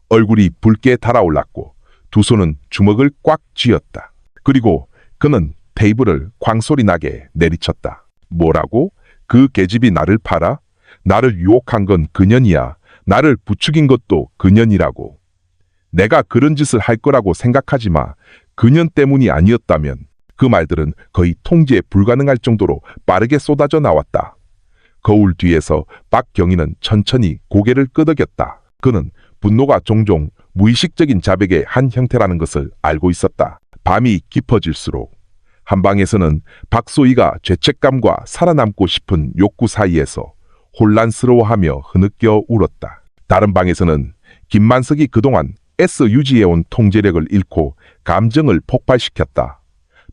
얼굴이 붉게 달아올랐고 두 손은 주먹을 꽉 쥐었다. 그리고 그는 테이블을 광소리 나게 내리쳤다. 뭐라고? 그 계집이 나를 팔아? 나를 유혹한 건 그년이야. 나를 부추긴 것도 그년이라고. 내가 그런 짓을 할 거라고 생각하지 마. 그년 때문이 아니었다면. 그 말들은 거의 통제 불가능할 정도로 빠르게 쏟아져 나왔다. 거울 뒤에서 박경희는 천천히 고개를 끄덕였다. 그는 분노가 종종 무의식적인 자백의 한 형태라는 것을 알고 있었다. 밤이 깊어질수록 한 방에서는 박소희가 죄책감과 살아남고 싶은 욕구 사이에서 혼란스러워하며 흐느껴 울었다. 다른 방에서는 김만석이 그동안 애써 유지해온 통제력을 잃고 감정을 폭발시켰다.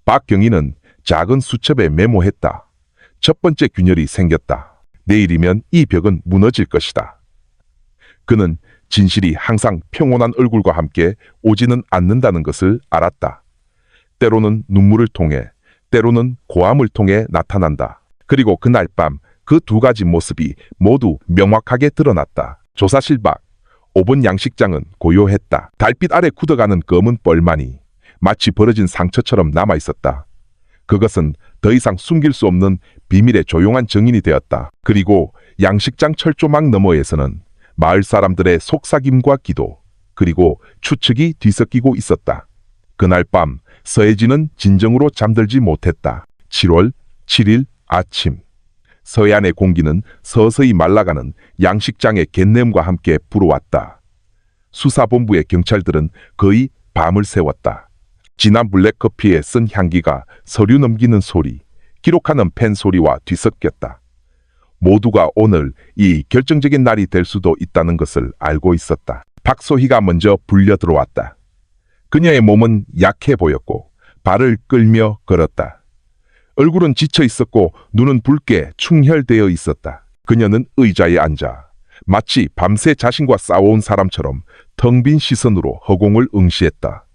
박경희는 작은 수첩에 메모했다. 첫 번째 균열이 생겼다. 내일이면 이 벽은 무너질 것이다. 그는 진실이 항상 평온한 얼굴과 함께 오지는 않는다는 것을 알았다. 때로는 눈물을 통해, 때로는 고함을 통해 나타난다. 그리고 그날 밤 그 두 가지 모습이 모두 명확하게 드러났다. 조사실 밖 5번 양식장은 고요했다. 달빛 아래 굳어가는 검은 뻘만이 마치 벌어진 상처처럼 남아있었다. 그것은 더 이상 숨길 수 없는 비밀의 조용한 증인이 되었다. 그리고 양식장 철조망 너머에서는 마을 사람들의 속삭임과 기도, 그리고 추측이 뒤섞이고 있었다. 그날 밤 서혜진은 진정으로 잠들지 못했다. 7월 7일 아침. 서해안의 공기는 서서히 말라가는 양식장의 갯냄과 함께 불어왔다. 수사본부의 경찰들은 거의 밤을 새웠다. 진한 블랙커피에 쓴 향기가 서류 넘기는 소리, 기록하는 펜 소리와 뒤섞였다. 모두가 오늘 이 결정적인 날이 될 수도 있다는 것을 알고 있었다. 박소희가 먼저 불려 들어왔다. 그녀의 몸은 약해 보였고 발을 끌며 걸었다. 얼굴은 지쳐 있었고 눈은 붉게 충혈되어 있었다. 그녀는 의자에 앉아 마치 밤새 자신과 싸워온 사람처럼 텅 빈 시선으로 허공을 응시했다.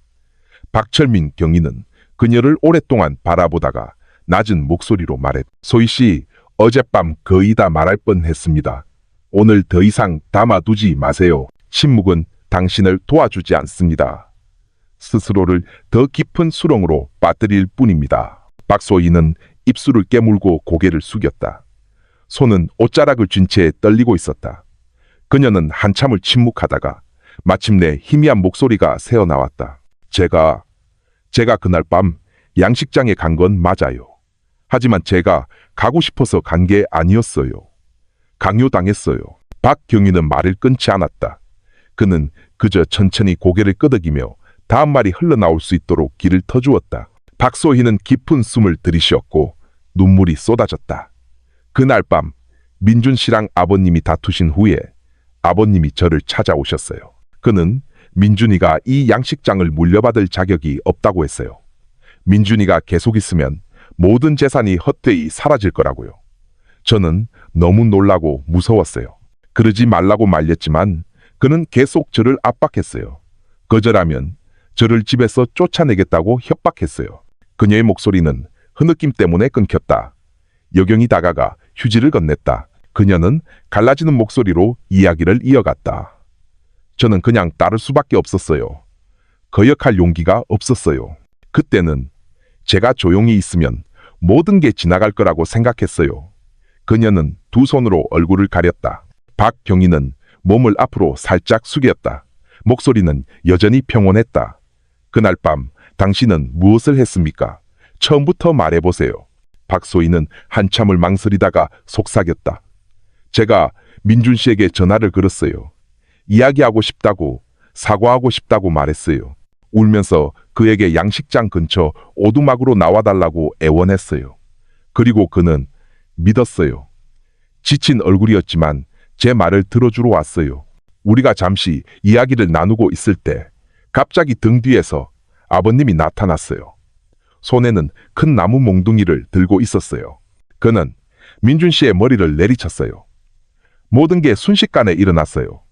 박철민 경위는 그녀를 오랫동안 바라보다가 낮은 목소리로 말했다. 소희 씨, 어젯밤 거의 다 말할 뻔했습니다. 오늘 더 이상 담아두지 마세요. 침묵은 당신을 도와주지 않습니다. 스스로를 더 깊은 수렁으로 빠뜨릴 뿐입니다. 박소희는 입술을 깨물고 고개를 숙였다. 손은 옷자락을 쥔 채 떨리고 있었다. 그녀는 한참을 침묵하다가 마침내 희미한 목소리가 새어나왔다. 제가 그날 밤 양식장에 간 건 맞아요. 하지만 제가 가고 싶어서 간 게 아니었어요. 강요당했어요. 박경희는 말을 끊지 않았다. 그는 그저 천천히 고개를 끄덕이며 다음 말이 흘러나올 수 있도록 길을 터주었다. 박소희는 깊은 숨을 들이쉬었고 눈물이 쏟아졌다. 그날 밤 민준 씨랑 아버님이 다투신 후에 아버님이 저를 찾아오셨어요. 그는 민준이가 이 양식장을 물려받을 자격이 없다고 했어요. 민준이가 계속 있으면 모든 재산이 헛되이 사라질 거라고요. 저는 너무 놀라고 무서웠어요. 그러지 말라고 말렸지만 그는 계속 저를 압박했어요. 거절하면 저를 집에서 쫓아내겠다고 협박했어요. 그녀의 목소리는 흐느낌 때문에 끊겼다. 여경이 다가가 휴지를 건넸다. 그녀는 갈라지는 목소리로 이야기를 이어갔다. 저는 그냥 따를 수밖에 없었어요. 거역할 용기가 없었어요. 그때는 제가 조용히 있으면 모든 게 지나갈 거라고 생각했어요. 그녀는 두 손으로 얼굴을 가렸다. 박경희는 몸을 앞으로 살짝 숙였다. 목소리는 여전히 평온했다. 그날 밤 당신은 무엇을 했습니까? 처음부터 말해보세요. 박소희는 한참을 망설이다가 속삭였다. 제가 민준 씨에게 전화를 걸었어요. 이야기하고 싶다고, 사과하고 싶다고 말했어요. 울면서 그에게 양식장 근처 오두막으로 나와달라고 애원했어요. 그리고 그는 믿었어요. 지친 얼굴이었지만 제 말을 들어주러 왔어요. 우리가 잠시 이야기를 나누고 있을 때 갑자기 등 뒤에서 아버님이 나타났어요. 손에는 큰 나무 몽둥이를 들고 있었어요. 그는 민준 씨의 머리를 내리쳤어요. 모든 게 순식간에 일어났어요.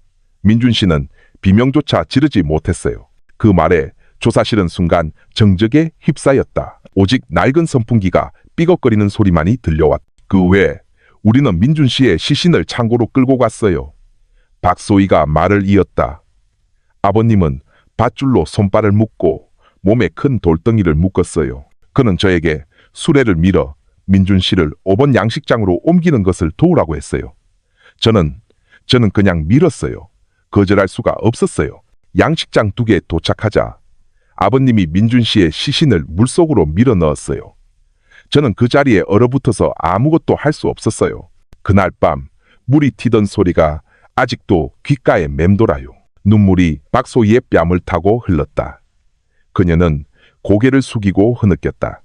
민준 씨는 비명조차 지르지 못했어요. 그 말에 조사실은 순간 정적에 휩싸였다. 오직 낡은 선풍기가 삐걱거리는 소리만이 들려왔다. 그 외에 우리는 민준 씨의 시신을 창고로 끌고 갔어요. 박소희가 말을 이었다. 아버님은 밧줄로 손발을 묶고 몸에 큰 돌덩이를 묶었어요. 그는 저에게 수레를 밀어 민준 씨를 5번 양식장으로 옮기는 것을 도우라고 했어요. 저는 그냥 밀었어요. 거절할 수가 없었어요. 양식장 2개에 도착하자 아버님이 민준 씨의 시신을 물속으로 밀어 넣었어요. 저는 그 자리에 얼어붙어서 아무것도 할 수 없었어요. 그날 밤 물이 튀던 소리가 아직도 귓가에 맴돌아요. 눈물이 박소희의 뺨을 타고 흘렀다. 그녀는 고개를 숙이고 흐느꼈다.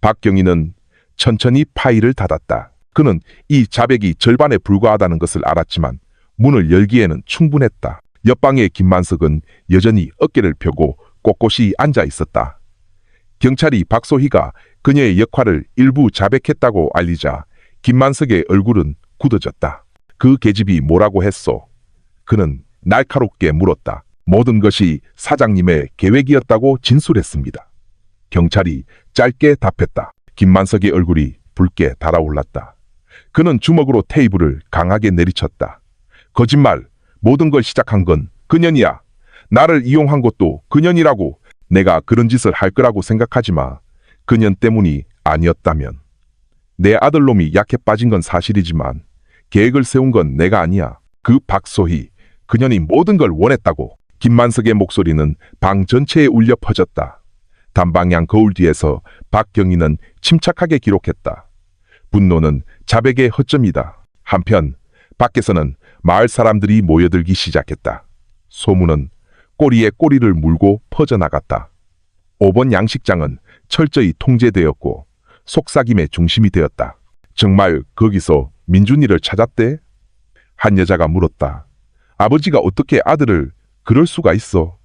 박경희는 천천히 파이를 닫았다. 그는 이 자백이 절반에 불과하다는 것을 알았지만 문을 열기에는 충분했다. 옆방의 김만석은 여전히 어깨를 펴고 꼿꼿이 앉아 있었다. 경찰이 박소희가 그녀의 역할을 일부 자백했다고 알리자 김만석의 얼굴은 굳어졌다. 그 계집이 뭐라고 했소? 그는 날카롭게 물었다. 모든 것이 사장님의 계획이었다고 진술했습니다. 경찰이 짧게 답했다. 김만석의 얼굴이 붉게 달아올랐다. 그는 주먹으로 테이블을 강하게 내리쳤다. 거짓말, 모든 걸 시작한 건 그년이야. 나를 이용한 것도 그년이라고. 내가 그런 짓을 할 거라고 생각하지 마. 그년 때문이 아니었다면. 내 아들놈이 약해 빠진 건 사실이지만 계획을 세운 건 내가 아니야. 그 박소희, 그년이 모든 걸 원했다고. 김만석의 목소리는 방 전체에 울려 퍼졌다. 단방향 거울 뒤에서 박경희는 침착하게 기록했다. 분노는 자백의 허점이다. 한편 밖에서는 마을 사람들이 모여들기 시작했다. 소문은 꼬리에 꼬리를 물고 퍼져나갔다. 5번 양식장은 철저히 통제되었고 속삭임의 중심이 되었다. 정말 거기서 민준이를 찾았대? 한 여자가 물었다. 아버지가 어떻게 아들을 그럴 수가 있어?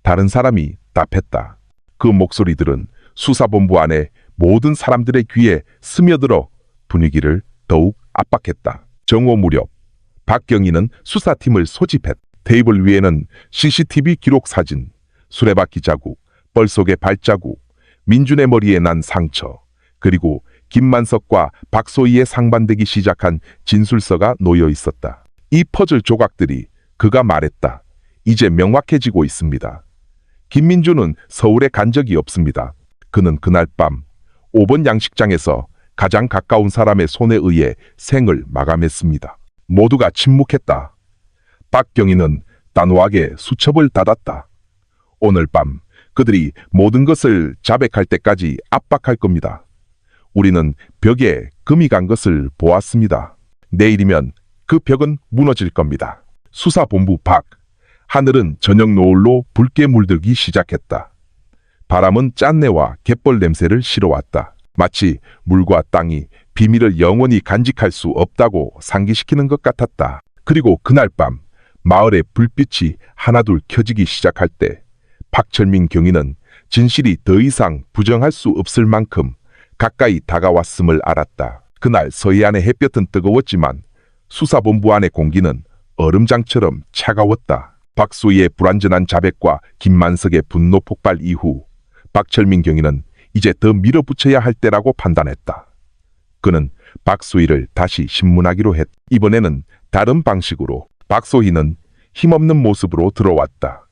다른 사람이 답했다. 그 목소리들은 수사본부 안에 모든 사람들의 귀에 스며들어 분위기를 더욱 압박했다. 정오 무렵 박경희는 수사팀을 소집했다. 테이블 위에는 CCTV 기록 사진, 수레바퀴 자국, 뻘 속의 발자국, 민준의 머리에 난 상처, 그리고 김만석과 박소희의 상반되기 시작한 진술서가 놓여 있었다. 이 퍼즐 조각들이 그가 말했다. 이제 명확해지고 있습니다. 김민준은 서울에 간 적이 없습니다. 그는 그날 밤 5번 양식장에서 가장 가까운 사람의 손에 의해 생을 마감했습니다. 모두가 침묵했다. 박경희는 단호하게 수첩을 닫았다. 오늘 밤 그들이 모든 것을 자백할 때까지 압박할 겁니다. 우리는 벽에 금이 간 것을 보았습니다. 내일이면 그 벽은 무너질 겁니다. 수사본부 밖, 하늘은 저녁 노을로 붉게 물들기 시작했다. 바람은 짠내와 갯벌 냄새를 실어왔다. 마치 물과 땅이 비밀을 영원히 간직할 수 없다고 상기시키는 것 같았다. 그리고 그날 밤 마을의 불빛이 하나둘 켜지기 시작할 때 박철민 경위는 진실이 더 이상 부정할 수 없을 만큼 가까이 다가왔음을 알았다. 그날 서해안의 햇볕은 뜨거웠지만 수사본부 안의 공기는 얼음장처럼 차가웠다. 박소희의 불완전한 자백과 김만석의 분노 폭발 이후 박철민 경위는 이제 더 밀어붙여야 할 때라고 판단했다. 그는 박소희를 다시 신문하기로 했다. 이번에는 다른 방식으로. 박소희는 힘없는 모습으로 들어왔다.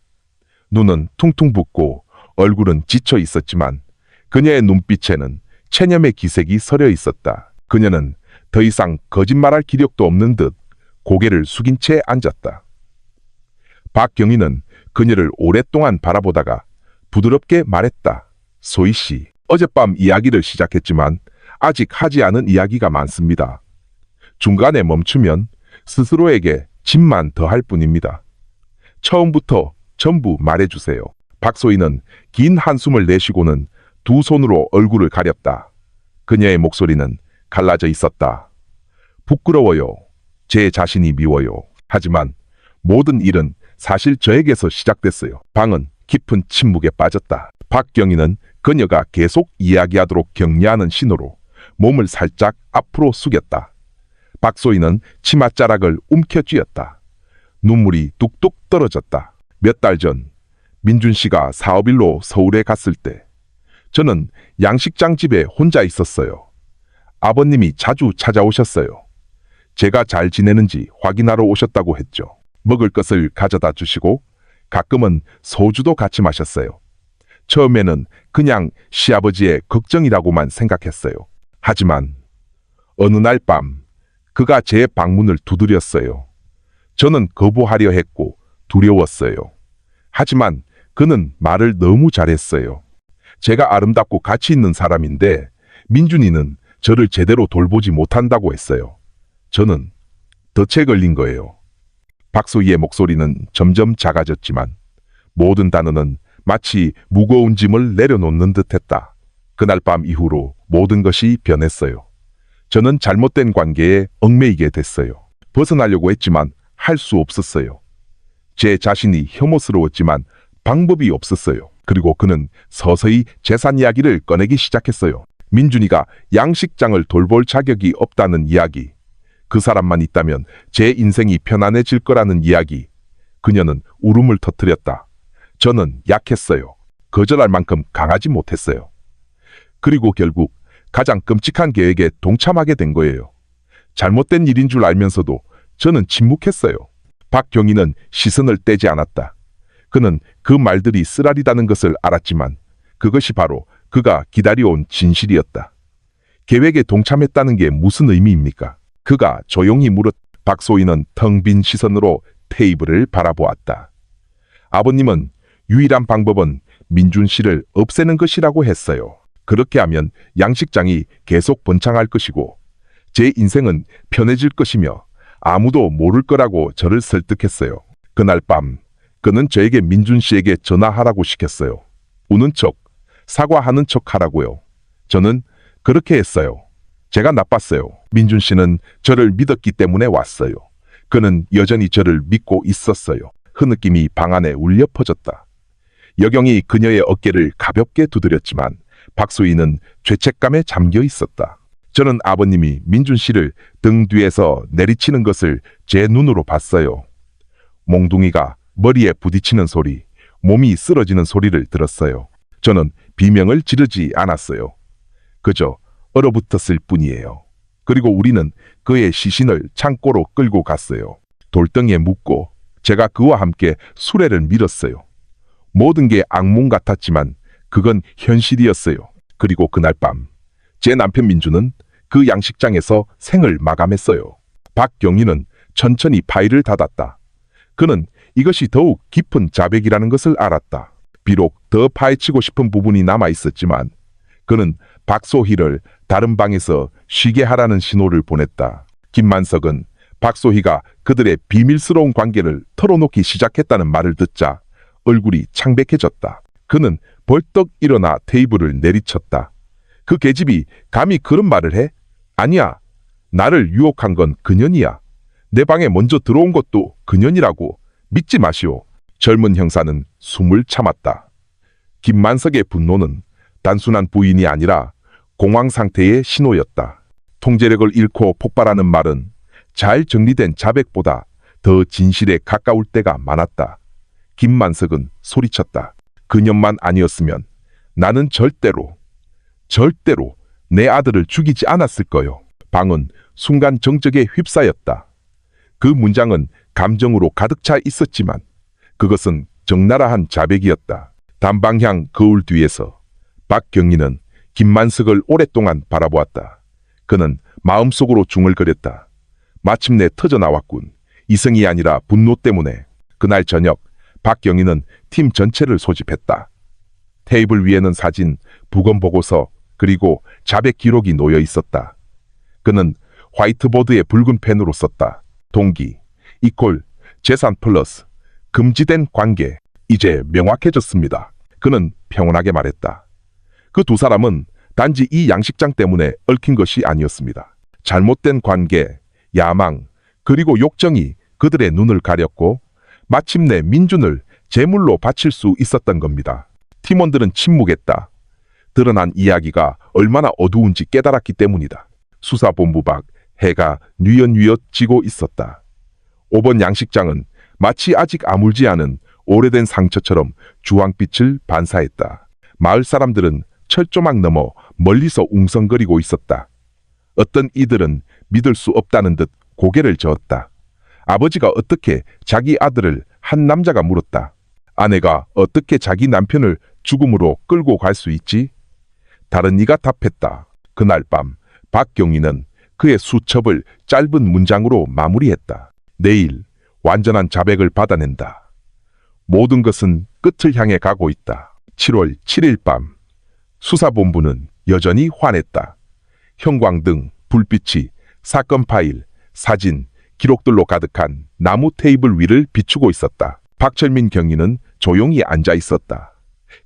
눈은 퉁퉁 붓고 얼굴은 지쳐 있었지만 그녀의 눈빛에는 체념의 기색이 서려 있었다. 그녀는 더 이상 거짓말할 기력도 없는 듯 고개를 숙인 채 앉았다. 박경희는 그녀를 오랫동안 바라보다가 부드럽게 말했다. 소희 씨, 어젯밤 이야기를 시작했지만 아직 하지 않은 이야기가 많습니다. 중간에 멈추면 스스로에게 짐만 더할 뿐입니다. 처음부터 전부 말해주세요. 박소희는 긴 한숨을 내쉬고는 두 손으로 얼굴을 가렸다. 그녀의 목소리는 갈라져 있었다. 부끄러워요. 제 자신이 미워요. 하지만 모든 일은 사실 저에게서 시작됐어요. 방은 깊은 침묵에 빠졌다. 박경희는 그녀가 계속 이야기하도록 격려하는 신호로 몸을 살짝 앞으로 숙였다. 박소희는 치맛자락을 움켜쥐었다. 눈물이 뚝뚝 떨어졌다. 몇 달 전 민준 씨가 사업일로 서울에 갔을 때 저는 양식장 집에 혼자 있었어요. 아버님이 자주 찾아오셨어요. 제가 잘 지내는지 확인하러 오셨다고 했죠. 먹을 것을 가져다 주시고 가끔은 소주도 같이 마셨어요. 처음에는 그냥 시아버지의 걱정이라고만 생각했어요. 하지만 어느 날 밤 그가 제 방문을 두드렸어요. 저는 거부하려 했고 두려웠어요. 하지만 그는 말을 너무 잘했어요. 제가 아름답고 가치 있는 사람인데 민준이는 저를 제대로 돌보지 못한다고 했어요. 저는 덫에 걸린 거예요. 박소희의 목소리는 점점 작아졌지만 모든 단어는 마치 무거운 짐을 내려놓는 듯했다. 그날 밤 이후로 모든 것이 변했어요. 저는 잘못된 관계에 얽매이게 됐어요. 벗어나려고 했지만 할 수 없었어요. 제 자신이 혐오스러웠지만 방법이 없었어요. 그리고 그는 서서히 재산 이야기를 꺼내기 시작했어요. 민준이가 양식장을 돌볼 자격이 없다는 이야기. 그 사람만 있다면 제 인생이 편안해질 거라는 이야기. 그녀는 울음을 터뜨렸다. 저는 약했어요. 거절할 만큼 강하지 못했어요. 그리고 결국 가장 끔찍한 계획에 동참하게 된 거예요. 잘못된 일인 줄 알면서도 저는 침묵했어요. 박경희는 시선을 떼지 않았다. 그는 그 말들이 쓰라리다는 것을 알았지만 그것이 바로 그가 기다려온 진실이었다. 계획에 동참했다는 게 무슨 의미입니까? 그가 조용히 물었. 박소희는 텅 빈 시선으로 테이블을 바라보았다. 아버님은 유일한 방법은 민준 씨를 없애는 것이라고 했어요. 그렇게 하면 양식장이 계속 번창할 것이고 제 인생은 편해질 것이며 아무도 모를 거라고 저를 설득했어요. 그날 밤 그는 저에게 민준 씨에게 전화하라고 시켰어요. 우는 척, 사과하는 척 하라고요. 저는 그렇게 했어요. 제가 나빴어요. 민준 씨는 저를 믿었기 때문에 왔어요. 그는 여전히 저를 믿고 있었어요. 흐느낌이 방 안에 울려 퍼졌다. 여경이 그녀의 어깨를 가볍게 두드렸지만 박소희는 죄책감에 잠겨 있었다. 저는 아버님이 민준 씨를 등 뒤에서 내리치는 것을 제 눈으로 봤어요. 몽둥이가 머리에 부딪히는 소리, 몸이 쓰러지는 소리를 들었어요. 저는 비명을 지르지 않았어요. 그저 얼어붙었을 뿐이에요. 그리고 우리는 그의 시신을 창고로 끌고 갔어요. 돌덩이에 묻고 제가 그와 함께 수레를 밀었어요. 모든 게 악몽 같았지만 그건 현실이었어요. 그리고 그날 밤 제 남편 민준은 그 양식장에서 생을 마감했어요. 박경희는 천천히 파일을 닫았다. 그는 이것이 더욱 깊은 자백이라는 것을 알았다. 비록 더 파헤치고 싶은 부분이 남아 있었지만 그는 박소희를 다른 방에서 쉬게 하라는 신호를 보냈다. 김만석은 박소희가 그들의 비밀스러운 관계를 털어놓기 시작했다는 말을 듣자 얼굴이 창백해졌다. 그는 벌떡 일어나 테이블을 내리쳤다. 그 계집이 감히 그런 말을 해? 아니야. 나를 유혹한 건 그년이야. 내 방에 먼저 들어온 것도 그년이라고. 믿지 마시오. 젊은 형사는 숨을 참았다. 김만석의 분노는 단순한 부인이 아니라 공황 상태의 신호였다. 통제력을 잃고 폭발하는 말은 잘 정리된 자백보다 더 진실에 가까울 때가 많았다. 김만석은 소리쳤다. 그년만 아니었으면 나는 절대로 내 아들을 죽이지 않았을 거요. 방은 순간 정적에 휩싸였다. 그 문장은 감정으로 가득 차 있었지만 그것은 적나라한 자백이었다. 단방향 거울 뒤에서 박경리는 김만석을 오랫동안 바라보았다. 그는 마음속으로 중얼거렸다. 마침내 터져나왔군. 이성이 아니라 분노 때문에. 그날 저녁 박경리는 팀 전체를 소집했다. 테이블 위에는 사진, 부검 보고서, 그리고 자백 기록이 놓여 있었다. 그는 화이트보드에 붉은 펜으로 썼다. 동기, 이퀄, 재산 플러스, 금지된 관계. 이제 명확해졌습니다. 그는 평온하게 말했다. 그 두 사람은 단지 이 양식장 때문에 얽힌 것이 아니었습니다. 잘못된 관계, 야망, 그리고 욕정이 그들의 눈을 가렸고 마침내 민준을 제물로 바칠 수 있었던 겁니다. 팀원들은 침묵했다. 드러난 이야기가 얼마나 어두운지 깨달았기 때문이다. 수사본부 밖 해가 뉘엿뉘엿 지고 있었다. 5번 양식장은 마치 아직 아물지 않은 오래된 상처처럼 주황빛을 반사했다. 마을 사람들은 철조망 너머 멀리서 웅성거리고 있었다. 어떤 이들은 믿을 수 없다는 듯 고개를 저었다. 아버지가 어떻게 자기 아들을 한 남자가 물었다. 아내가 어떻게 자기 남편을 죽음으로 끌고 갈 수 있지? 다른 이가 답했다. 그날 밤 박경리는 그의 수첩을 짧은 문장으로 마무리했다. 내일 완전한 자백을 받아낸다. 모든 것은 끝을 향해 가고 있다. 7월 7일 밤 수사본부는 여전히 환했다. 형광등, 불빛이 사건 파일, 사진, 기록들로 가득한 나무 테이블 위를 비추고 있었다. 박철민 경위는 조용히 앉아 있었다.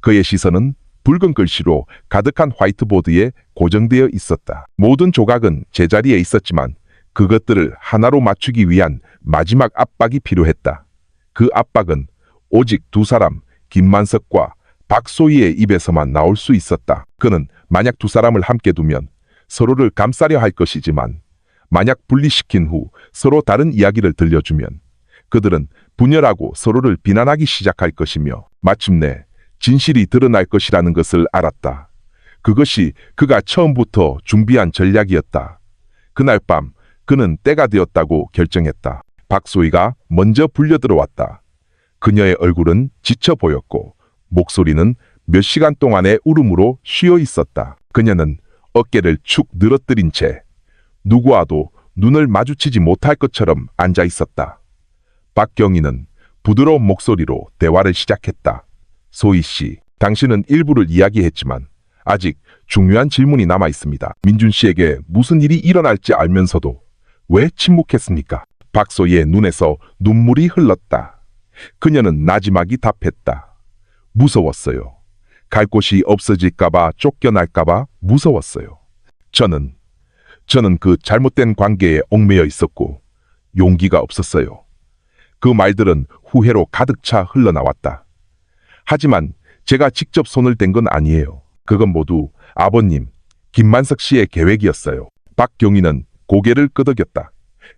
그의 시선은 붉은 글씨로 가득한 화이트보드에 고정되어 있었다. 모든 조각은 제자리에 있었지만 그것들을 하나로 맞추기 위한 마지막 압박이 필요했다. 그 압박은 오직 두 사람, 김만석과 박소희의 입에서만 나올 수 있었다. 그는 만약 두 사람을 함께 두면 서로를 감싸려 할 것이지만 만약 분리시킨 후 서로 다른 이야기를 들려주면 그들은 분열하고 서로를 비난하기 시작할 것이며 마침내 진실이 드러날 것이라는 것을 알았다. 그것이 그가 처음부터 준비한 전략이었다. 그날 밤 그는 때가 되었다고 결정했다. 박소희가 먼저 불려들어왔다. 그녀의 얼굴은 지쳐 보였고 목소리는 몇 시간 동안의 울음으로 쉬어 있었다. 그녀는 어깨를 축 늘어뜨린 채 누구와도 눈을 마주치지 못할 것처럼 앉아 있었다. 박경희는 부드러운 목소리로 대화를 시작했다. 소희 씨, 당신은 일부를 이야기했지만 아직 중요한 질문이 남아 있습니다. 민준 씨에게 무슨 일이 일어날지 알면서도 왜 침묵했습니까? 박소희의 눈에서 눈물이 흘렀다. 그녀는 나지막이 답했다. 무서웠어요. 갈 곳이 없어질까봐 쫓겨날까봐 무서웠어요. 저는 그 잘못된 관계에 얽매여 있었고 용기가 없었어요. 그 말들은 후회로 가득 차 흘러나왔다. 하지만 제가 직접 손을 댄 건 아니에요. 그건 모두 아버님, 김만석 씨의 계획이었어요. 박경희는 고개를 끄덕였다.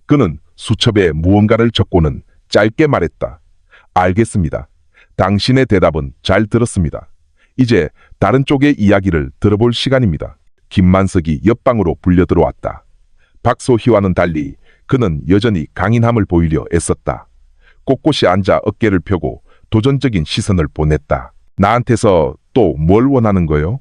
그는 수첩에 무언가를 적고는 짧게 말했다. 알겠습니다. 당신의 대답은 잘 들었습니다. 이제 다른 쪽의 이야기를 들어볼 시간입니다. 김만석이 옆방으로 불려들어왔다. 박소희와는 달리 그는 여전히 강인함을 보이려 애썼다. 꼿꼿이 앉아 어깨를 펴고 도전적인 시선을 보냈다. 나한테서 또 뭘 원하는 거요?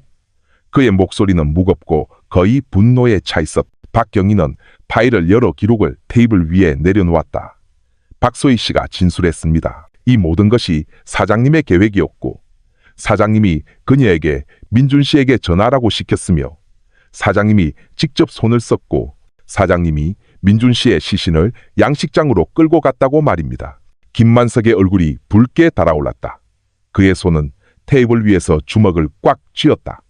그의 목소리는 무겁고 거의 분노에 차 있었다. 박경희는 파일을 열어 기록을 테이블 위에 내려놓았다. 박소희 씨가 진술했습니다. 이 모든 것이 사장님의 계획이었고 사장님이 그녀에게 민준 씨에게 전화라고 시켰으며 사장님이 직접 손을 썼고 사장님이 민준 씨의 시신을 양식장으로 끌고 갔다고 말입니다. 김만석의 얼굴이 붉게 달아올랐다. 그의 손은 테이블 위에서 주먹을 꽉 쥐었다.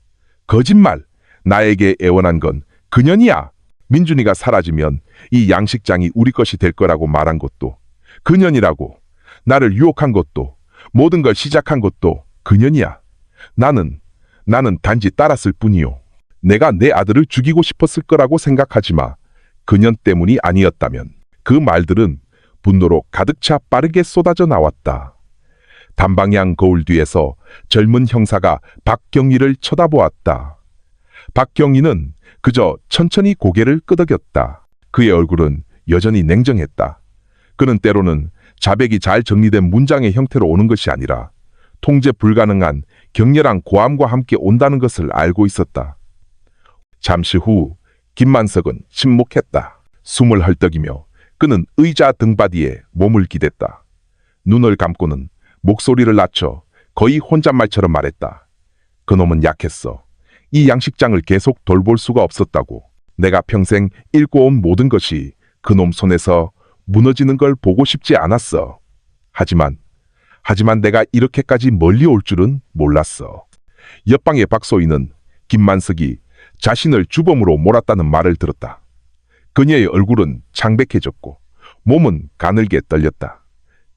거짓말! 나에게 애원한 건 그년이야. 민준이가 사라지면 이 양식장이 우리 것이 될 거라고 말한 것도 그년이라고. 나를 유혹한 것도 모든 걸 시작한 것도 그년이야. 나는 단지 따랐을 뿐이요. 내가 내 아들을 죽이고 싶었을 거라고 생각하지 마. 그년 때문이 아니었다면. 그 말들은 분노로 가득 차 빠르게 쏟아져 나왔다. 단방향 거울 뒤에서 젊은 형사가 박경희를 쳐다보았다. 박경희는 그저 천천히 고개를 끄덕였다. 그의 얼굴은 여전히 냉정했다. 그는 때로는 자백이 잘 정리된 문장의 형태로 오는 것이 아니라 통제 불가능한 격렬한 고함과 함께 온다는 것을 알고 있었다. 잠시 후 김만석은 침묵했다. 숨을 헐떡이며 그는 의자 등받이에 몸을 기댔다. 눈을 감고는 목소리를 낮춰 거의 혼잣말처럼 말했다. 그놈은 약했어. 이 양식장을 계속 돌볼 수가 없었다고. 내가 평생 읽고온 모든 것이 그놈 손에서 무너지는 걸 보고 싶지 않았어. 하지만 내가 이렇게까지 멀리 올 줄은 몰랐어. 옆방의 박소희는 김만석이 자신을 주범으로 몰았다는 말을 들었다. 그녀의 얼굴은 창백해졌고 몸은 가늘게 떨렸다.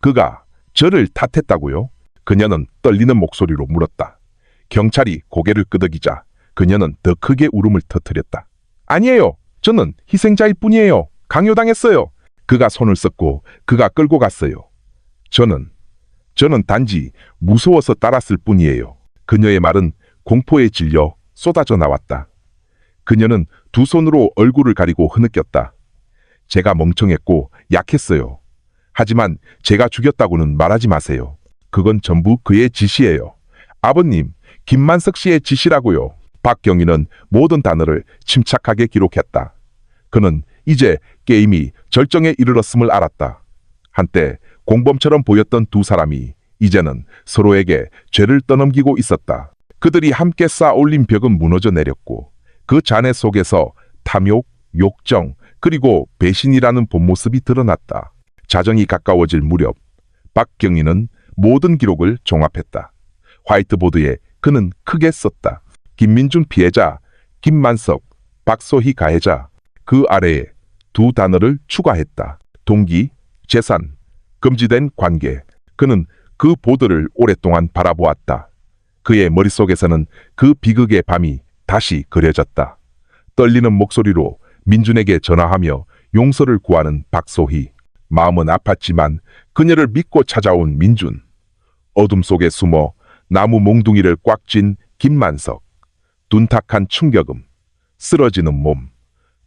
그가 저를 탓했다고요? 그녀는 떨리는 목소리로 물었다. 경찰이 고개를 끄덕이자 그녀는 더 크게 울음을 터뜨렸다. 아니에요. 저는 희생자일 뿐이에요. 강요당했어요. 그가 손을 썼고 그가 끌고 갔어요. 저는 단지 무서워서 따랐을 뿐이에요. 그녀의 말은 공포에 질려 쏟아져 나왔다. 그녀는 두 손으로 얼굴을 가리고 흐느꼈다. 제가 멍청했고 약했어요. 하지만 제가 죽였다고는 말하지 마세요. 그건 전부 그의 지시예요. 아버님, 김만석 씨의 지시라고요. 박경희는 모든 단어를 침착하게 기록했다. 그는 이제 게임이 절정에 이르렀음을 알았다. 한때 공범처럼 보였던 두 사람이 이제는 서로에게 죄를 떠넘기고 있었다. 그들이 함께 쌓아 올린 벽은 무너져 내렸고 그 잔해 속에서 탐욕, 욕정, 그리고 배신이라는 본모습이 드러났다. 자정이 가까워질 무렵 박경희는 모든 기록을 종합했다. 화이트보드에 그는 크게 썼다. 김민준 피해자, 김만석, 박소희 가해자. 그 아래에 두 단어를 추가했다. 동기, 재산, 금지된 관계. 그는 그 보드를 오랫동안 바라보았다. 그의 머릿속에서는 그 비극의 밤이 다시 그려졌다. 떨리는 목소리로 민준에게 전화하며 용서를 구하는 박소희. 마음은 아팠지만 그녀를 믿고 찾아온 민준. 어둠 속에 숨어 나무 몽둥이를 꽉 쥔 김만석. 둔탁한 충격음, 쓰러지는 몸,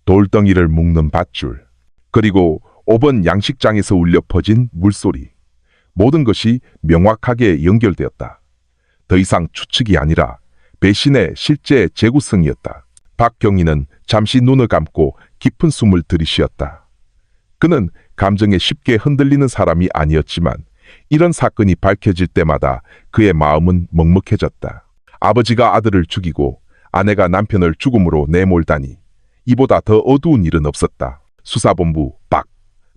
돌덩이를 묶는 밧줄, 그리고 5번 양식장에서 울려 퍼진 물소리. 모든 것이 명확하게 연결되었다. 더 이상 추측이 아니라 배신의 실제 재구성이었다. 박경희는 잠시 눈을 감고 깊은 숨을 들이쉬었다. 그는 감정에 쉽게 흔들리는 사람이 아니었지만 이런 사건이 밝혀질 때마다 그의 마음은 먹먹해졌다. 아버지가 아들을 죽이고 아내가 남편을 죽음으로 내몰다니 이보다 더 어두운 일은 없었다. 수사본부 박.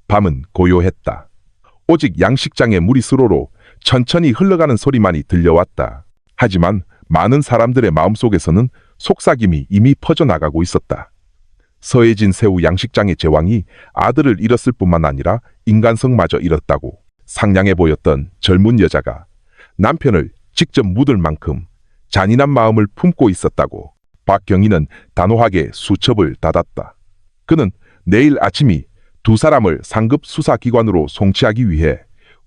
밤은 고요했다. 오직 양식장의 물이 스로로 천천히 흘러가는 소리만이 들려왔다. 하지만 많은 사람들의 마음속에서는 속삭임이 이미 퍼져나가고 있었다. 서해진 새우 양식장의 제왕이 아들을 잃었을 뿐만 아니라 인간성마저 잃었다고. 상냥해 보였던 젊은 여자가 남편을 직접 묻을 만큼 잔인한 마음을 품고 있었다고. 박경희는 단호하게 수첩을 닫았다. 그는 내일 아침이 두 사람을 상급 수사기관으로 송치하기 위해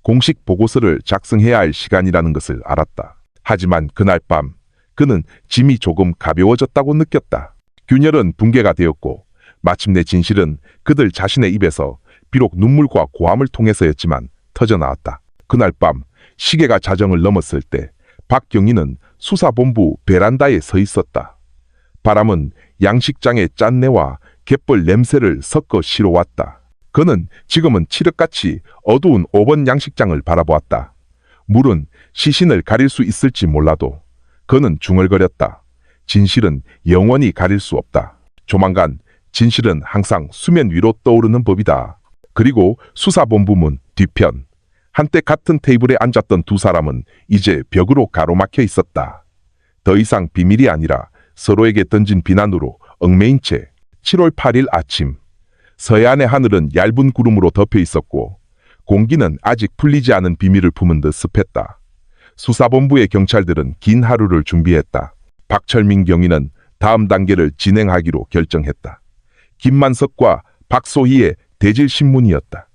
공식 보고서를 작성해야 할 시간이라는 것을 알았다. 하지만 그날 밤 그는 짐이 조금 가벼워졌다고 느꼈다. 균열은 붕괴가 되었고 마침내 진실은 그들 자신의 입에서 비록 눈물과 고함을 통해서였지만 터져나왔다. 그날 밤 시계가 자정을 넘었을 때 박경희는 수사본부 베란다에 서 있었다. 바람은 양식장의 짠내와 갯벌 냄새를 섞어 실어왔다. 그는 지금은 칠흑같이 어두운 5번 양식장을 바라보았다. 물은 시신을 가릴 수 있을지 몰라도 그는 중얼거렸다. 진실은 영원히 가릴 수 없다. 조만간 진실은 항상 수면 위로 떠오르는 법이다. 그리고 수사본부 문 뒤편. 한때 같은 테이블에 앉았던 두 사람은 이제 벽으로 가로막혀 있었다. 더 이상 비밀이 아니라 서로에게 던진 비난으로 얽매인 채 7월 8일 아침 서해안의 하늘은 얇은 구름으로 덮여 있었고 공기는 아직 풀리지 않은 비밀을 품은 듯 습했다. 수사본부의 경찰들은 긴 하루를 준비했다. 박철민 경위는 다음 단계를 진행하기로 결정했다. 김만석과 박소희의 대질신문이었다.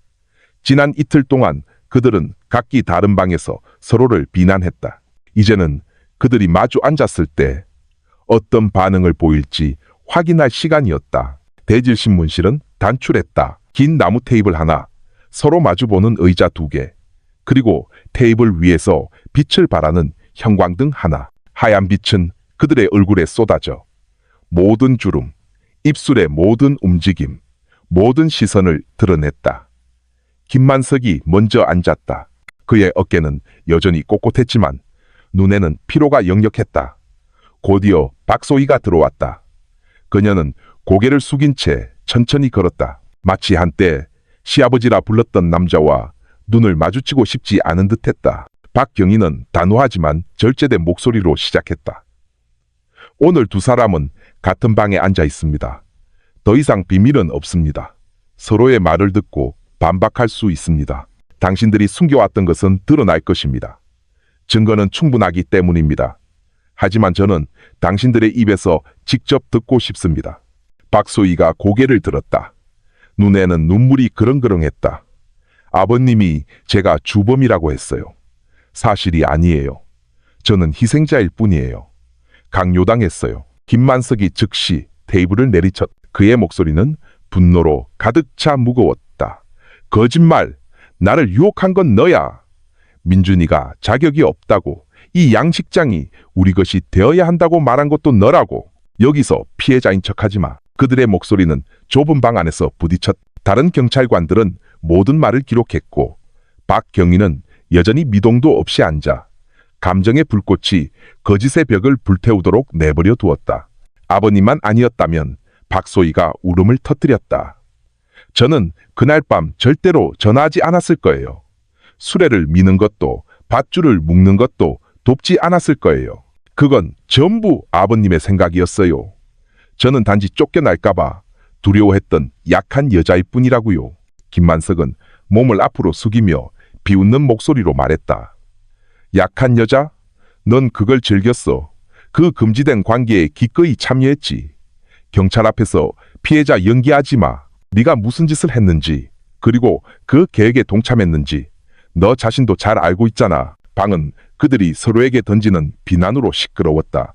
지난 이틀 동안 그들은 각기 다른 방에서 서로를 비난했다. 이제는 그들이 마주 앉았을 때 어떤 반응을 보일지 확인할 시간이었다. 대질신문실은 단출했다. 긴 나무 테이블 하나, 서로 마주보는 의자 2개, 그리고 테이블 위에서 빛을 발하는 형광등 하나. 하얀 빛은 그들의 얼굴에 쏟아져 모든 주름, 입술의 모든 움직임, 모든 시선을 드러냈다. 김만석이 먼저 앉았다. 그의 어깨는 여전히 꼿꼿했지만 눈에는 피로가 역력했다. 곧이어 박소희가 들어왔다. 그녀는 고개를 숙인 채 천천히 걸었다. 마치 한때 시아버지라 불렀던 남자와 눈을 마주치고 싶지 않은 듯했다. 박경희는 단호하지만 절제된 목소리로 시작했다. 오늘 두 사람은 같은 방에 앉아 있습니다. 더 이상 비밀은 없습니다. 서로의 말을 듣고 반박할 수 있습니다. 당신들이 숨겨왔던 것은 드러날 것입니다. 증거는 충분하기 때문입니다. 하지만 저는 당신들의 입에서 직접 듣고 싶습니다. 박소희가 고개를 들었다. 눈에는 눈물이 그렁그렁했다. 아버님이 제가 주범이라고 했어요. 사실이 아니에요. 저는 희생자일 뿐이에요. 강요당했어요. 김만석이 즉시 테이블을 내리쳤. 그의 목소리는 분노로 가득 차 무거웠다. 거짓말! 나를 유혹한 건 너야! 민준이가 자격이 없다고, 이 양식장이 우리 것이 되어야 한다고 말한 것도 너라고. 여기서 피해자인 척하지 마. 그들의 목소리는 좁은 방 안에서 부딪혔. 다른 경찰관들은 모든 말을 기록했고 박경희는 여전히 미동도 없이 앉아 감정의 불꽃이 거짓의 벽을 불태우도록 내버려 두었다. 아버님만 아니었다면 박소희가 울음을 터뜨렸다. 저는 그날 밤 절대로 전화하지 않았을 거예요. 수레를 미는 것도 밧줄을 묶는 것도 돕지 않았을 거예요. 그건 전부 아버님의 생각이었어요. 저는 단지 쫓겨날까봐 두려워했던 약한 여자일 뿐이라고요. 김만석은 몸을 앞으로 숙이며 비웃는 목소리로 말했다. 약한 여자? 넌 그걸 즐겼어. 그 금지된 관계에 기꺼이 참여했지. 경찰 앞에서 피해자 연기하지 마. 네가 무슨 짓을 했는지, 그리고 그 계획에 동참했는지 너 자신도 잘 알고 있잖아. 방은 그들이 서로에게 던지는 비난으로 시끄러웠다.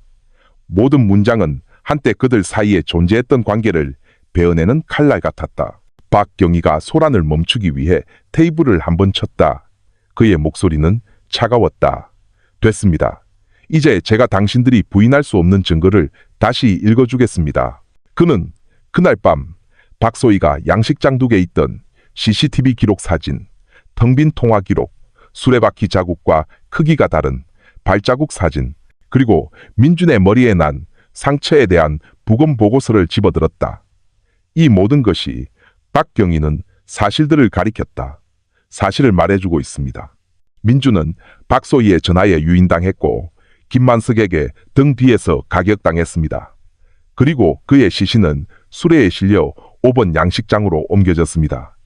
모든 문장은 한때 그들 사이에 존재했던 관계를 베어내는 칼날 같았다. 박경희가 소란을 멈추기 위해 테이블을 한번 쳤다. 그의 목소리는 차가웠다. 됐습니다. 이제 제가 당신들이 부인할 수 없는 증거를 다시 읽어주겠습니다. 그는 그날 밤 박소희가 양식장 둑에 있던 CCTV 기록 사진, 텅 빈 통화 기록, 수레바퀴 자국과 크기가 다른 발자국 사진, 그리고 민준의 머리에 난 상처에 대한 부검 보고서를 집어들었다. 이 모든 것이 박경희는 사실들을 가리켰다. 사실을 말해주고 있습니다. 민준은 박소희의 전화에 유인당했고 김만석에게 등 뒤에서 가격당했습니다. 그리고 그의 시신은 수레에 실려 5번 양식장으로 옮겨졌습니다.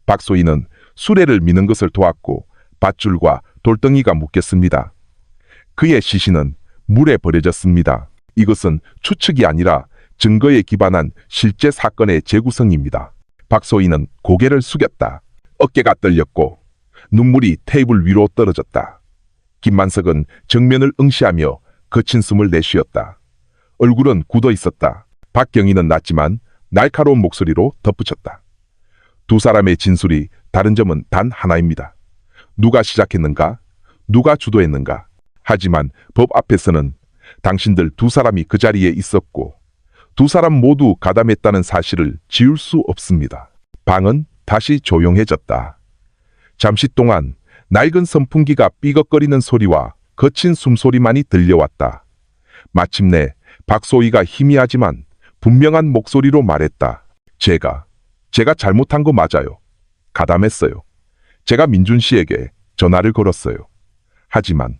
박소희는 수레를 미는 것을 도왔고 밧줄과 돌덩이가 묶였습니다. 그의 시신은 물에 버려졌습니다. 이것은 추측이 아니라 증거에 기반한 실제 사건의 재구성입니다. 박소희는 고개를 숙였다. 어깨가 떨렸고 눈물이 테이블 위로 떨어졌다. 김만석은 정면을 응시하며 거친 숨을 내쉬었다. 얼굴은 굳어 있었다. 박경희는 낮지만 날카로운 목소리로 덧붙였다. 두 사람의 진술이 다른 점은 단 하나입니다. 누가 시작했는가? 누가 주도했는가? 하지만 법 앞에서는 당신들 두 사람이 그 자리에 있었고 두 사람 모두 가담했다는 사실을 지울 수 없습니다. 방은 다시 조용해졌다. 잠시 동안 낡은 선풍기가 삐걱거리는 소리와 거친 숨소리만이 들려왔다. 마침내 박소희가 희미하지만 분명한 목소리로 말했다. 제가 잘못한 거 맞아요. 가담했어요. 제가 민준 씨에게 전화를 걸었어요. 하지만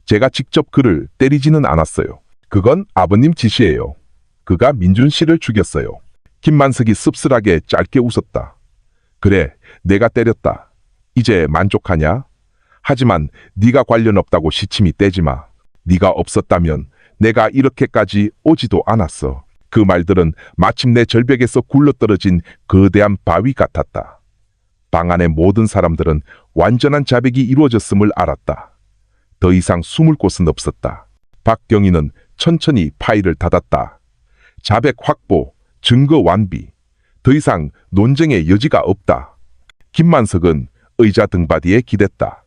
제가 직접 그를 때리지는 않았어요. 그건 아버님 짓이에요. 그가 민준 씨를 죽였어요. 김만석이 씁쓸하게 짧게 웃었다. 그래, 내가 때렸다. 이제 만족하냐? 하지만 네가 관련 없다고 시침이 떼지 마. 네가 없었다면 내가 이렇게까지 오지도 않았어. 그 말들은 마침내 절벽에서 굴러떨어진 거대한 바위 같았다. 방 안의 모든 사람들은 완전한 자백이 이루어졌음을 알았다. 더 이상 숨을 곳은 없었다. 박경희는 천천히 파일을 닫았다. 자백 확보, 증거 완비. 더 이상 논쟁의 여지가 없다. 김만석은 의자 등받이에 기댔다.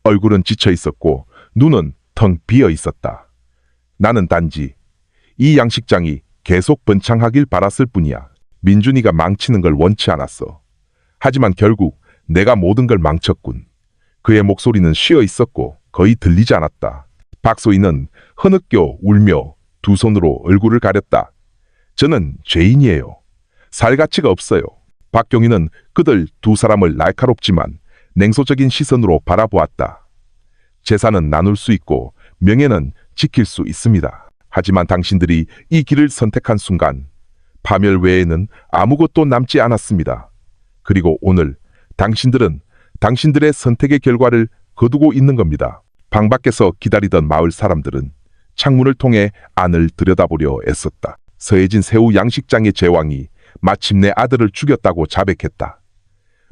얼굴은 지쳐 있었고 눈은 텅 비어 있었다. 나는 단지 이 양식장이 계속 번창하길 바랐을 뿐이야. 민준이가 망치는 걸 원치 않았어. 하지만 결국 내가 모든 걸 망쳤군. 그의 목소리는 쉬어 있었고 거의 들리지 않았다. 박소희는 흐느껴 울며 두 손으로 얼굴을 가렸다. 저는 죄인이에요. 살 가치가 없어요. 박경희는 그들 두 사람을 날카롭지만 냉소적인 시선으로 바라보았다. 재산은 나눌 수 있고 명예는 지킬 수 있습니다. 하지만 당신들이 이 길을 선택한 순간 파멸 외에는 아무것도 남지 않았습니다. 그리고 오늘 당신들은 당신들의 선택의 결과를 거두고 있는 겁니다. 방 밖에서 기다리던 마을 사람들은 창문을 통해 안을 들여다보려 애썼다. 서해진 새우 양식장의 제왕이 마침내 아들을 죽였다고 자백했다.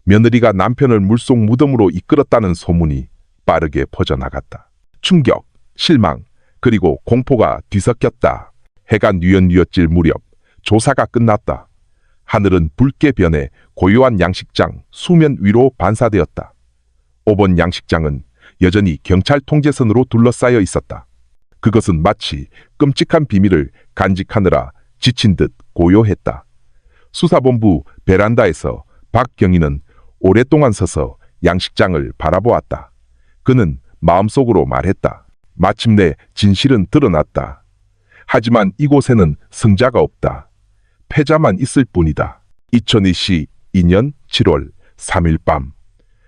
며느리가 남편을 물속 무덤으로 이끌었다는 소문이 빠르게 퍼져나갔다. 충격, 실망, 그리고 공포가 뒤섞였다. 해가 뉘엿뉘엿질 무렵 조사가 끝났다. 하늘은 붉게 변해 고요한 양식장 수면 위로 반사되었다. 5번 양식장은 여전히 경찰 통제선으로 둘러싸여 있었다. 그것은 마치 끔찍한 비밀을 간직하느라 지친 듯 고요했다. 수사본부 베란다에서 박경희는 오랫동안 서서 양식장을 바라보았다. 그는 마음속으로 말했다. 마침내 진실은 드러났다. 하지만 이곳에는 승자가 없다. 패자만 있을 뿐이다. 2022년 7월 3일 밤.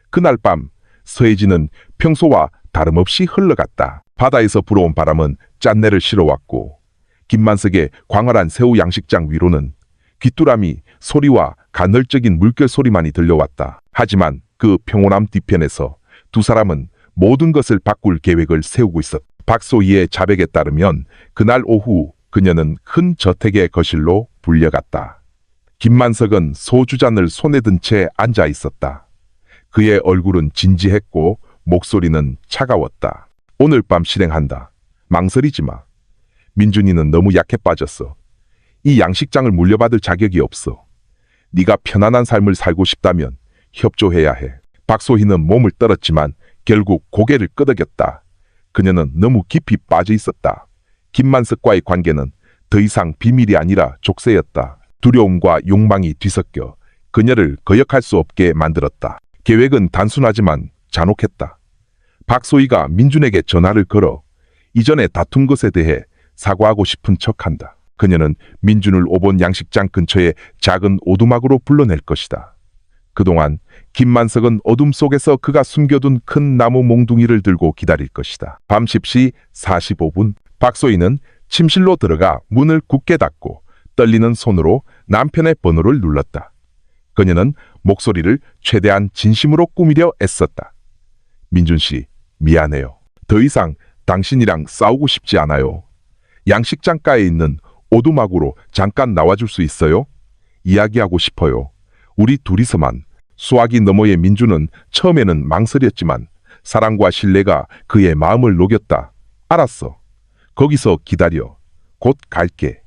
그날 밤 서해진은 평소와 다름없이 흘러갔다. 바다에서 불어온 바람은 짠내를 실어왔고 김만석의 광활한 새우 양식장 위로는 귀뚜라미 소리와 간헐적인 물결 소리만이 들려왔다. 하지만 그 평온함 뒤편에서 두 사람은 모든 것을 바꿀 계획을 세우고 있었다. 박소희의 자백에 따르면 그날 오후 그녀는 큰 저택의 거실로 불려갔다. 김만석은 소주잔을 손에 든 채 앉아 있었다. 그의 얼굴은 진지했고 목소리는 차가웠다. 오늘 밤 실행한다. 망설이지 마. 민준이는 너무 약해 빠졌어. 이 양식장을 물려받을 자격이 없어. 네가 편안한 삶을 살고 싶다면 협조해야 해. 박소희는 몸을 떨었지만 결국 고개를 끄덕였다. 그녀는 너무 깊이 빠져 있었다. 김만석과의 관계는 더 이상 비밀이 아니라 족쇄였다. 두려움과 욕망이 뒤섞여 그녀를 거역할 수 없게 만들었다. 계획은 단순하지만 잔혹했다. 박소희가 민준에게 전화를 걸어 이전에 다툰 것에 대해 사과하고 싶은 척한다. 그녀는 민준을 5번 양식장 근처의 작은 오두막으로 불러낼 것이다. 그동안 김만석은 어둠 속에서 그가 숨겨둔 큰 나무 몽둥이를 들고 기다릴 것이다. 밤 10시 45분 박소희는 침실로 들어가 문을 굳게 닫고 떨리는 손으로 남편의 번호를 눌렀다. 그녀는 목소리를 최대한 진심으로 꾸미려 애썼다. 민준 씨, 미안해요. 더 이상 당신이랑 싸우고 싶지 않아요. 양식장가에 있는 오두막으로 잠깐 나와줄 수 있어요? 이야기하고 싶어요. 우리 둘이서만. 수화기 너머의 민준은 처음에는 망설였지만 사랑과 신뢰가 그의 마음을 녹였다. 알았어. 거기서 기다려. 곧 갈게.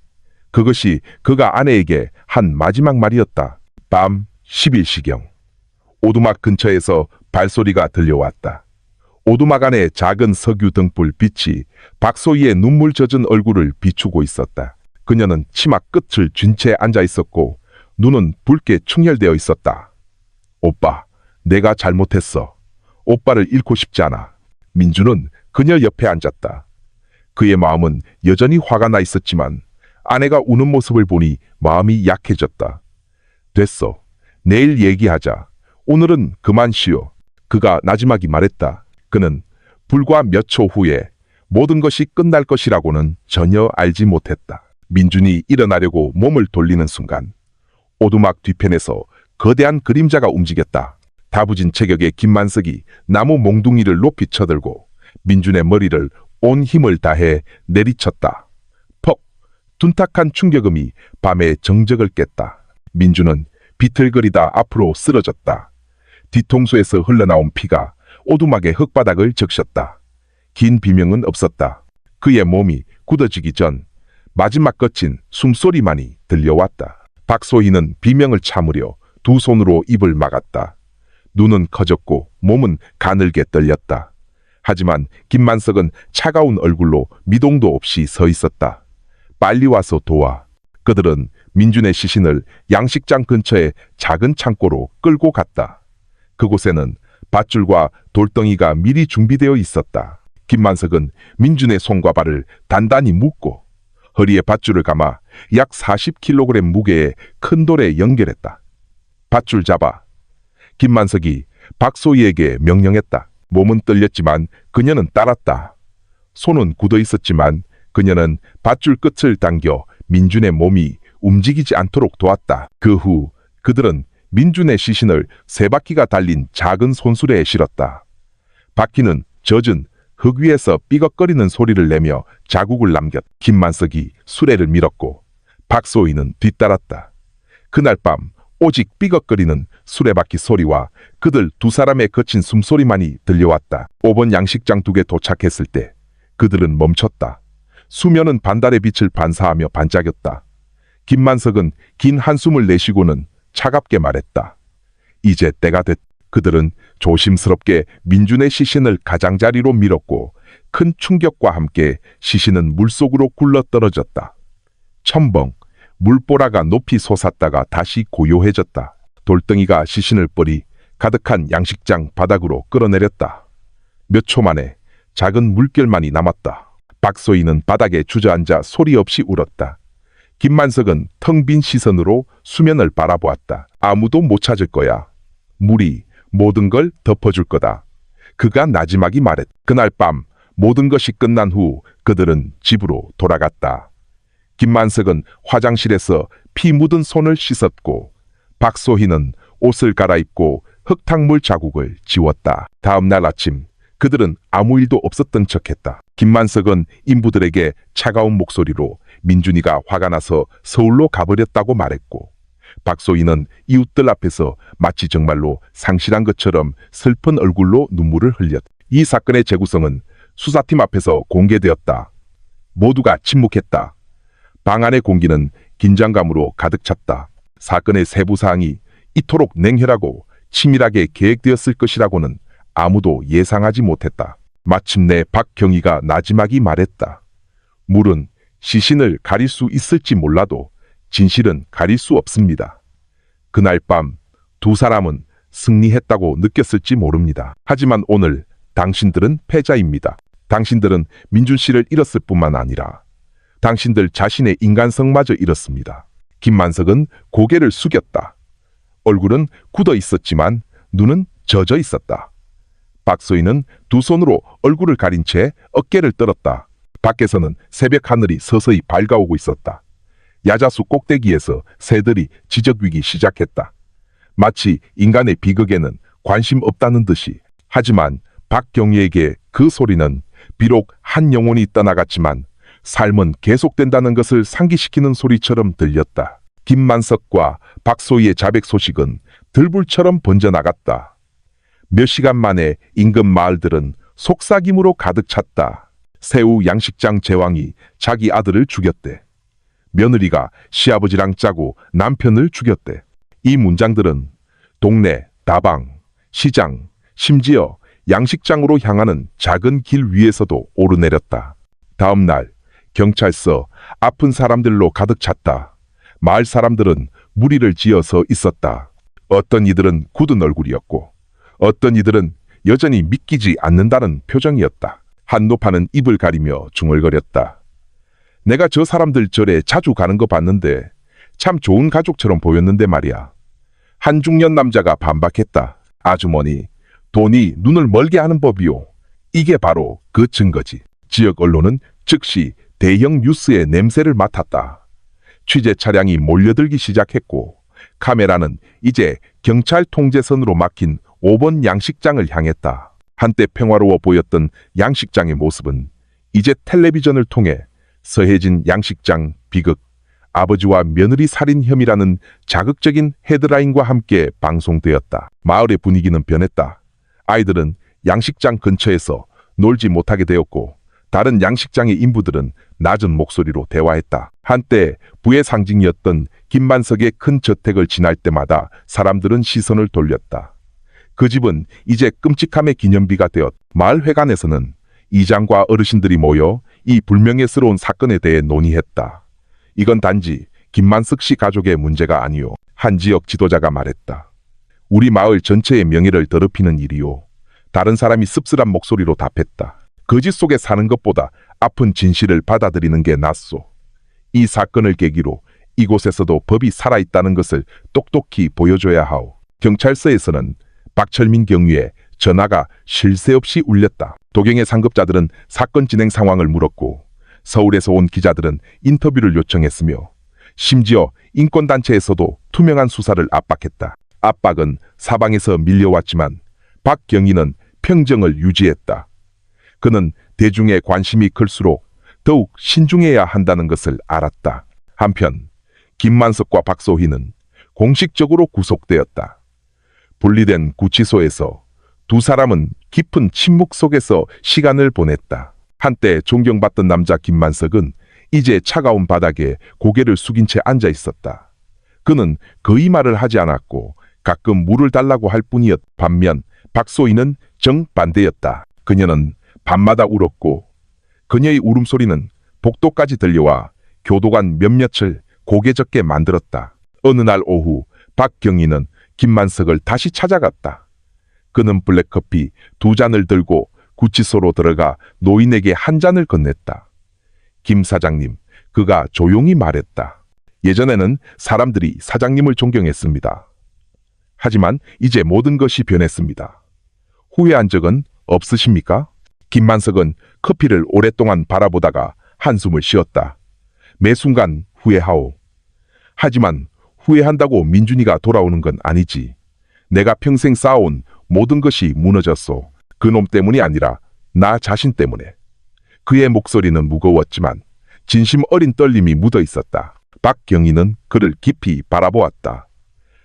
그것이 그가 아내에게 한 마지막 말이었다. 밤 11시경. 오두막 근처에서 발소리가 들려왔다. 오두막 안에 작은 석유 등불 빛이 박소희의 눈물 젖은 얼굴을 비추고 있었다. 그녀는 치마 끝을 쥔 채 앉아 있었고 눈은 붉게 충혈되어 있었다. 오빠, 내가 잘못했어. 오빠를 잃고 싶지 않아. 민준은 그녀 옆에 앉았다. 그의 마음은 여전히 화가 나 있었지만 아내가 우는 모습을 보니 마음이 약해졌다. 됐어. 내일 얘기하자. 오늘은 그만 쉬어. 그가 나지막이 말했다. 그는 불과 몇 초 후에 모든 것이 끝날 것이라고는 전혀 알지 못했다. 민준이 일어나려고 몸을 돌리는 순간 오두막 뒤편에서 거대한 그림자가 움직였다. 다부진 체격의 김만석이 나무 몽둥이를 높이 쳐들고 민준의 머리를 온 힘을 다해 내리쳤다. 퍽! 둔탁한 충격음이 밤의 정적을 깼다. 민준은 비틀거리다 앞으로 쓰러졌다. 뒤통수에서 흘러나온 피가 오두막의 흙바닥을 적셨다. 긴 비명은 없었다. 그의 몸이 굳어지기 전 마지막 거친 숨소리만이 들려왔다. 박소희는 비명을 참으려 두 손으로 입을 막았다. 눈은 커졌고 몸은 가늘게 떨렸다. 하지만 김만석은 차가운 얼굴로 미동도 없이 서 있었다. 빨리 와서 도와. 그들은 민준의 시신을 양식장 근처의 작은 창고로 끌고 갔다. 그곳에는 밧줄과 돌덩이가 미리 준비되어 있었다. 김만석은 민준의 손과 발을 단단히 묶고 허리에 밧줄을 감아 약 40kg 무게의 큰 돌에 연결했다. 밧줄 잡아. 김만석이 박소희에게 명령했다. 몸은 떨렸지만 그녀는 따랐다. 손은 굳어 있었지만 그녀는 밧줄 끝을 당겨 민준의 몸이 움직이지 않도록 도왔다. 그 후 그들은 민준의 시신을 3바퀴가 달린 작은 손수레에 실었다. 바퀴는 젖은 흙 위에서 삐걱거리는 소리를 내며 자국을 남겼. 김만석이 수레를 밀었고 박소희는 뒤따랐다. 그날 밤 오직 삐걱거리는 수레바퀴 소리와 그들 두 사람의 거친 숨소리만이 들려왔다. 5번 양식장 둑에 도착했을 때 그들은 멈췄다. 수면은 반달의 빛을 반사하며 반짝였다. 김만석은 긴 한숨을 내쉬고는 차갑게 말했다. 이제 때가 됐. 그들은 조심스럽게 민준의 시신을 가장자리로 밀었고 큰 충격과 함께 시신은 물속으로 굴러떨어졌다. 첨벙 물보라가 높이 솟았다가 다시 고요해졌다. 돌덩이가 시신을 뻘이 가득한 양식장 바닥으로 끌어내렸다. 몇 초 만에 작은 물결만이 남았다. 박소희는 바닥에 주저앉아 소리 없이 울었다. 김만석은 텅 빈 시선으로 수면을 바라보았다. 아무도 못 찾을 거야. 물이 모든 걸 덮어줄 거다. 그가 나지막이 말했다. 그날 밤 모든 것이 끝난 후 그들은 집으로 돌아갔다. 김만석은 화장실에서 피 묻은 손을 씻었고 박소희는 옷을 갈아입고 흙탕물 자국을 지웠다. 다음 날 아침 그들은 아무 일도 없었던 척했다. 김만석은 인부들에게 차가운 목소리로 민준이가 화가 나서 서울로 가버렸다고 말했고 박소희는 이웃들 앞에서 마치 정말로 상실한 것처럼 슬픈 얼굴로 눈물을 흘렸다. 이 사건의 재구성은 수사팀 앞에서 공개되었다. 모두가 침묵했다. 방 안의 공기는 긴장감으로 가득 찼다. 사건의 세부 사항이 이토록 냉혈하고 치밀하게 계획되었을 것이라고는 아무도 예상하지 못했다. 마침내 박경희가 나지막이 말했다. 물은 시신을 가릴 수 있을지 몰라도 진실은 가릴 수 없습니다. 그날 밤 두 사람은 승리했다고 느꼈을지 모릅니다. 하지만 오늘 당신들은 패자입니다. 당신들은 민준 씨를 잃었을 뿐만 아니라 당신들 자신의 인간성마저 잃었습니다. 김만석은 고개를 숙였다. 얼굴은 굳어 있었지만 눈은 젖어 있었다. 박소희는 두 손으로 얼굴을 가린 채 어깨를 떨었다. 밖에서는 새벽 하늘이 서서히 밝아오고 있었다. 야자수 꼭대기에서 새들이 지저귀기 시작했다. 마치 인간의 비극에는 관심 없다는 듯이. 하지만 박경희에게 그 소리는 비록 한 영혼이 떠나갔지만 삶은 계속된다는 것을 상기시키는 소리처럼 들렸다. 김만석과 박소희의 자백 소식은 들불처럼 번져나갔다. 몇 시간 만에 인근 마을들은 속삭임으로 가득 찼다. 새우 양식장 제왕이 자기 아들을 죽였대. 며느리가 시아버지랑 짜고 남편을 죽였대. 이 문장들은 동네, 다방, 시장, 심지어 양식장으로 향하는 작은 길 위에서도 오르내렸다. 다음 날 경찰서 아픈 사람들로 가득 찼다. 마을 사람들은 무리를 지어서 있었다. 어떤 이들은 굳은 얼굴이었고 어떤 이들은 여전히 믿기지 않는다는 표정이었다. 한노파는 입을 가리며 중얼거렸다. 내가 저 사람들 절에 자주 가는 거 봤는데 참 좋은 가족처럼 보였는데 말이야. 한 중년 남자가 반박했다. 아주머니, 돈이 눈을 멀게 하는 법이요. 이게 바로 그 증거지. 지역 언론은 즉시 대형 뉴스의 냄새를 맡았다. 취재 차량이 몰려들기 시작했고 카메라는 이제 경찰 통제선으로 막힌 5번 양식장을 향했다. 한때 평화로워 보였던 양식장의 모습은 이제 텔레비전을 통해 서해진 양식장 비극, 아버지와 며느리 살인 혐의라는 자극적인 헤드라인과 함께 방송되었다. 마을의 분위기는 변했다. 아이들은 양식장 근처에서 놀지 못하게 되었고 다른 양식장의 인부들은 낮은 목소리로 대화했다. 한때 부의 상징이었던 김만석의 큰 저택을 지날 때마다 사람들은 시선을 돌렸다. 그 집은 이제 끔찍함의 기념비가 되었. 마을회관에서는 이장과 어르신들이 모여 이 불명예스러운 사건에 대해 논의했다. 이건 단지 김만석 씨 가족의 문제가 아니오. 한 지역 지도자가 말했다. 우리 마을 전체의 명예를 더럽히는 일이오. 다른 사람이 씁쓸한 목소리로 답했다. 거짓 속에 사는 것보다 아픈 진실을 받아들이는 게 낫소. 이 사건을 계기로 이곳에서도 법이 살아있다는 것을 똑똑히 보여줘야 하오. 경찰서에서는 박철민 경위에 전화가 쉴 새 없이 울렸다. 도경의 상급자들은 사건 진행 상황을 물었고 서울에서 온 기자들은 인터뷰를 요청했으며 심지어 인권단체에서도 투명한 수사를 압박했다. 압박은 사방에서 밀려왔지만 박경희는 평정을 유지했다. 그는 대중의 관심이 클수록 더욱 신중해야 한다는 것을 알았다. 한편 김만석과 박소희는 공식적으로 구속되었다. 분리된 구치소에서 두 사람은 깊은 침묵 속에서 시간을 보냈다. 한때 존경받던 남자 김만석은 이제 차가운 바닥에 고개를 숙인 채 앉아 있었다. 그는 거의 말을 하지 않았고 가끔 물을 달라고 할 뿐이었. 반면 박소희는 정반대였다. 그녀는 밤마다 울었고 그녀의 울음소리는 복도까지 들려와 교도관 몇몇을 고개 젓게 만들었다. 어느 날 오후 박경희는 김만석을 다시 찾아갔다. 그는 블랙커피 2잔을 들고 구치소로 들어가 노인에게 한 잔을 건넸다. 김 사장님, 그가 조용히 말했다. 예전에는 사람들이 사장님을 존경했습니다. 하지만 이제 모든 것이 변했습니다. 후회한 적은 없으십니까? 김만석은 커피를 오랫동안 바라보다가 한숨을 쉬었다. 매 순간 후회하오. 하지만 후회한다고 민준이가 돌아오는 건 아니지. 내가 평생 쌓아온 모든 것이 무너졌소. 그놈 때문이 아니라 나 자신 때문에. 그의 목소리는 무거웠지만 진심 어린 떨림이 묻어 있었다. 박경희는 그를 깊이 바라보았다.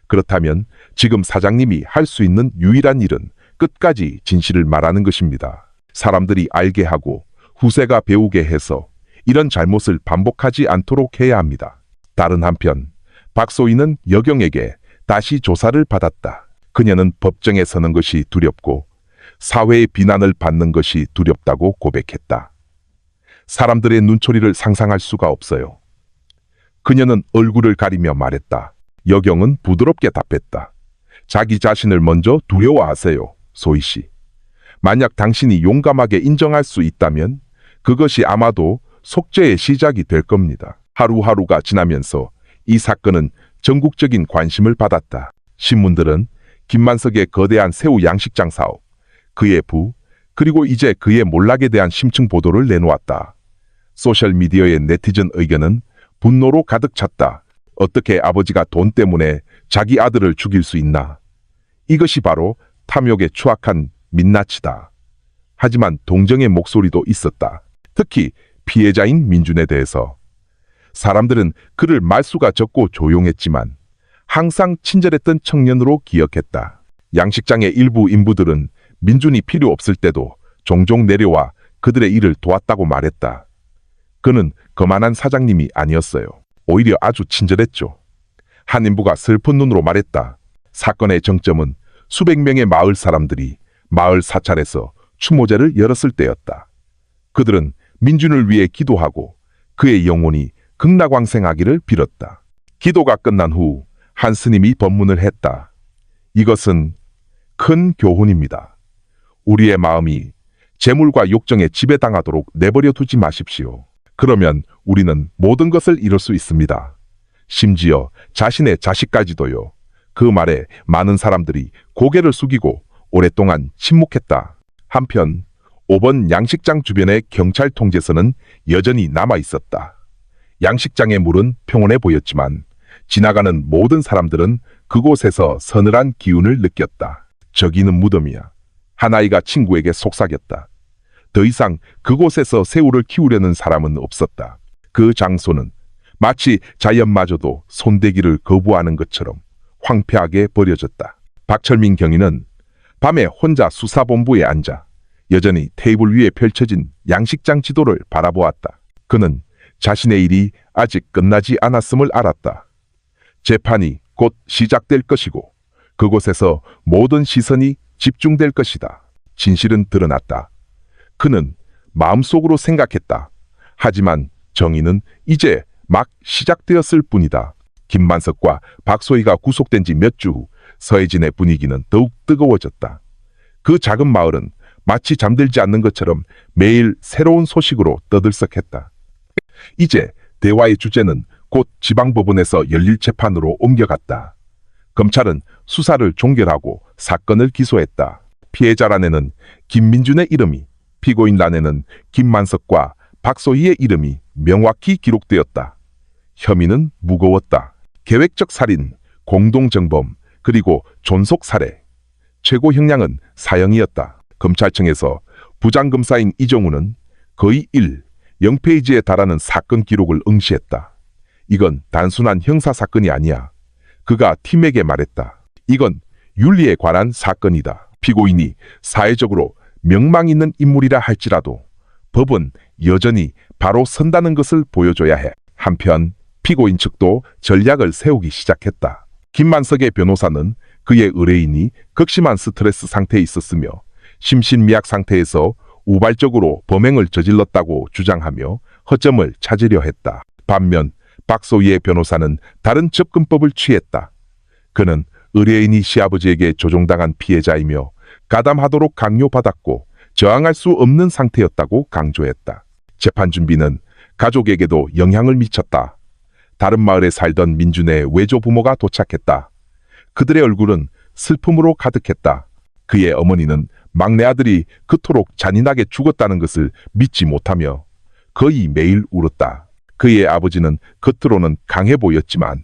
그렇다면 지금 사장님이 할 수 있는 유일한 일은 끝까지 진실을 말하는 것입니다. 사람들이 알게 하고 후세가 배우게 해서 이런 잘못을 반복하지 않도록 해야 합니다. 다른 한편 박소희는 여경에게 다시 조사를 받았다. 그녀는 법정에 서는 것이 두렵고 사회의 비난을 받는 것이 두렵다고 고백했다. 사람들의 눈초리를 상상할 수가 없어요. 그녀는 얼굴을 가리며 말했다. 여경은 부드럽게 답했다. 자기 자신을 먼저 두려워하세요, 소희 씨. 만약 당신이 용감하게 인정할 수 있다면 그것이 아마도 속죄의 시작이 될 겁니다. 하루하루가 지나면서 이 사건은 전국적인 관심을 받았다. 신문들은 김만석의 거대한 새우 양식장 사업, 그의 부, 그리고 이제 그의 몰락에 대한 심층 보도를 내놓았다. 소셜미디어의 네티즌 의견은 분노로 가득 찼다. 어떻게 아버지가 돈 때문에 자기 아들을 죽일 수 있나? 이것이 바로 탐욕의 추악한 민낯이다. 하지만 동정의 목소리도 있었다. 특히 피해자인 민준에 대해서. 사람들은 그를 말수가 적고 조용했지만 항상 친절했던 청년으로 기억했다. 양식장의 일부 인부들은 민준이 필요 없을 때도 종종 내려와 그들의 일을 도왔다고 말했다. 그는 거만한 사장님이 아니었어요. 오히려 아주 친절했죠. 한 인부가 슬픈 눈으로 말했다. 사건의 정점은 수백 명의 마을 사람들이 마을 사찰에서 추모제를 열었을 때였다. 그들은 민준을 위해 기도하고 그의 영혼이 극락왕생하기를 빌었다. 기도가 끝난 후 한 스님이 법문을 했다. 이것은 큰 교훈입니다. 우리의 마음이 재물과 욕정에 지배당하도록 내버려 두지 마십시오. 그러면 우리는 모든 것을 이룰 수 있습니다. 심지어 자신의 자식까지도요. 그 말에 많은 사람들이 고개를 숙이고 오랫동안 침묵했다. 한편 5번 양식장 주변의 경찰 통제선은 여전히 남아 있었다. 양식장의 물은 평온해 보였지만 지나가는 모든 사람들은 그곳에서 서늘한 기운을 느꼈다. 저기는 무덤이야. 한 아이가 친구에게 속삭였다. 더 이상 그곳에서 새우를 키우려는 사람은 없었다. 그 장소는 마치 자연마저도 손대기를 거부하는 것처럼 황폐하게 버려졌다. 박철민 경위는 밤에 혼자 수사본부에 앉아 여전히 테이블 위에 펼쳐진 양식장 지도를 바라보았다. 그는 자신의 일이 아직 끝나지 않았음을 알았다. 재판이 곧 시작될 것이고 그곳에서 모든 시선이 집중될 것이다. 진실은 드러났다. 그는 마음속으로 생각했다. 하지만 정의는 이제 막 시작되었을 뿐이다. 김만석과 박소희가 구속된 지 몇 주 후 서해진의 분위기는 더욱 뜨거워졌다. 그 작은 마을은 마치 잠들지 않는 것처럼 매일 새로운 소식으로 떠들썩했다. 이제 대화의 주제는 곧 지방법원에서 열릴 재판으로 옮겨갔다. 검찰은 수사를 종결하고 사건을 기소했다. 피해자란에는 김민준의 이름이, 피고인란에는 김만석과 박소희의 이름이 명확히 기록되었다. 혐의는 무거웠다. 계획적 살인, 공동정범, 그리고 존속살해. 최고 형량은 사형이었다. 검찰청에서 부장검사인 이정우는 거의 0페이지에 달하는 사건 기록을 응시했다. 이건 단순한 형사사건이 아니야. 그가 팀에게 말했다. 이건 윤리에 관한 사건이다. 피고인이 사회적으로 명망 있는 인물이라 할지라도 법은 여전히 바로 선다는 것을 보여줘야 해. 한편 피고인 측도 전략을 세우기 시작했다. 김만석의 변호사는 그의 의뢰인이 극심한 스트레스 상태에 있었으며 심신미약 상태에서 우발적으로 범행을 저질렀다고 주장하며 허점을 찾으려 했다. 반면 박소희의 변호사는 다른 접근법을 취했다. 그는 의뢰인이 시아버지에게 조종당한 피해자이며 가담하도록 강요받았고 저항할 수 없는 상태였다고 강조했다. 재판 준비는 가족에게도 영향을 미쳤다. 다른 마을에 살던 민준의 외조 부모가 도착했다. 그들의 얼굴은 슬픔으로 가득했다. 그의 어머니는 막내 아들이 그토록 잔인하게 죽었다는 것을 믿지 못하며 거의 매일 울었다. 그의 아버지는 겉으로는 강해 보였지만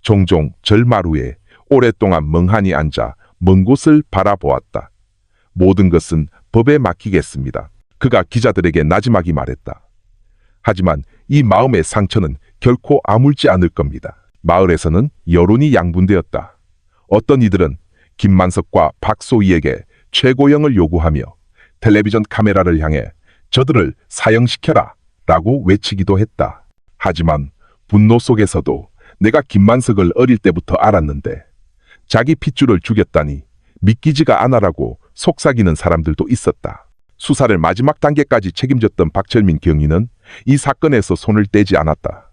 종종 절마루에 오랫동안 멍하니 앉아 먼 곳을 바라보았다. 모든 것은 법에 맡기겠습니다. 그가 기자들에게 나지막이 말했다. 하지만 이 마음의 상처는 결코 아물지 않을 겁니다. 마을에서는 여론이 양분되었다. 어떤 이들은 김만석과 박소희에게 최고형을 요구하며 텔레비전 카메라를 향해 저들을 사형시켜라 라고 외치기도 했다. 하지만 분노 속에서도 내가 김만석을 어릴 때부터 알았는데 자기 핏줄을 죽였다니 믿기지가 않아라고 속삭이는 사람들도 있었다. 수사를 마지막 단계까지 책임졌던 박철민 경위는 이 사건에서 손을 떼지 않았다.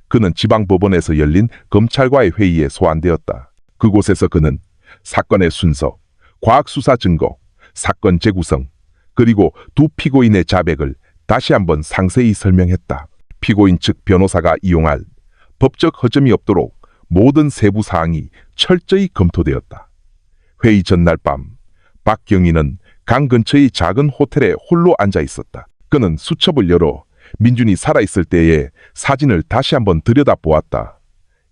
그는 지방법원에서 열린 검찰과의 회의에 소환되었다. 그곳에서 그는 사건의 순서, 과학수사 증거, 사건 재구성, 그리고 두 피고인의 자백을 다시 한번 상세히 설명했다. 피고인 측 변호사가 이용할 법적 허점이 없도록 모든 세부 사항이 철저히 검토되었다. 회의 전날 밤, 박 경위는 강 근처의 작은 호텔에 홀로 앉아 있었다. 그는 수첩을 열어 민준이 살아있을 때의 사진을 다시 한번 들여다보았다.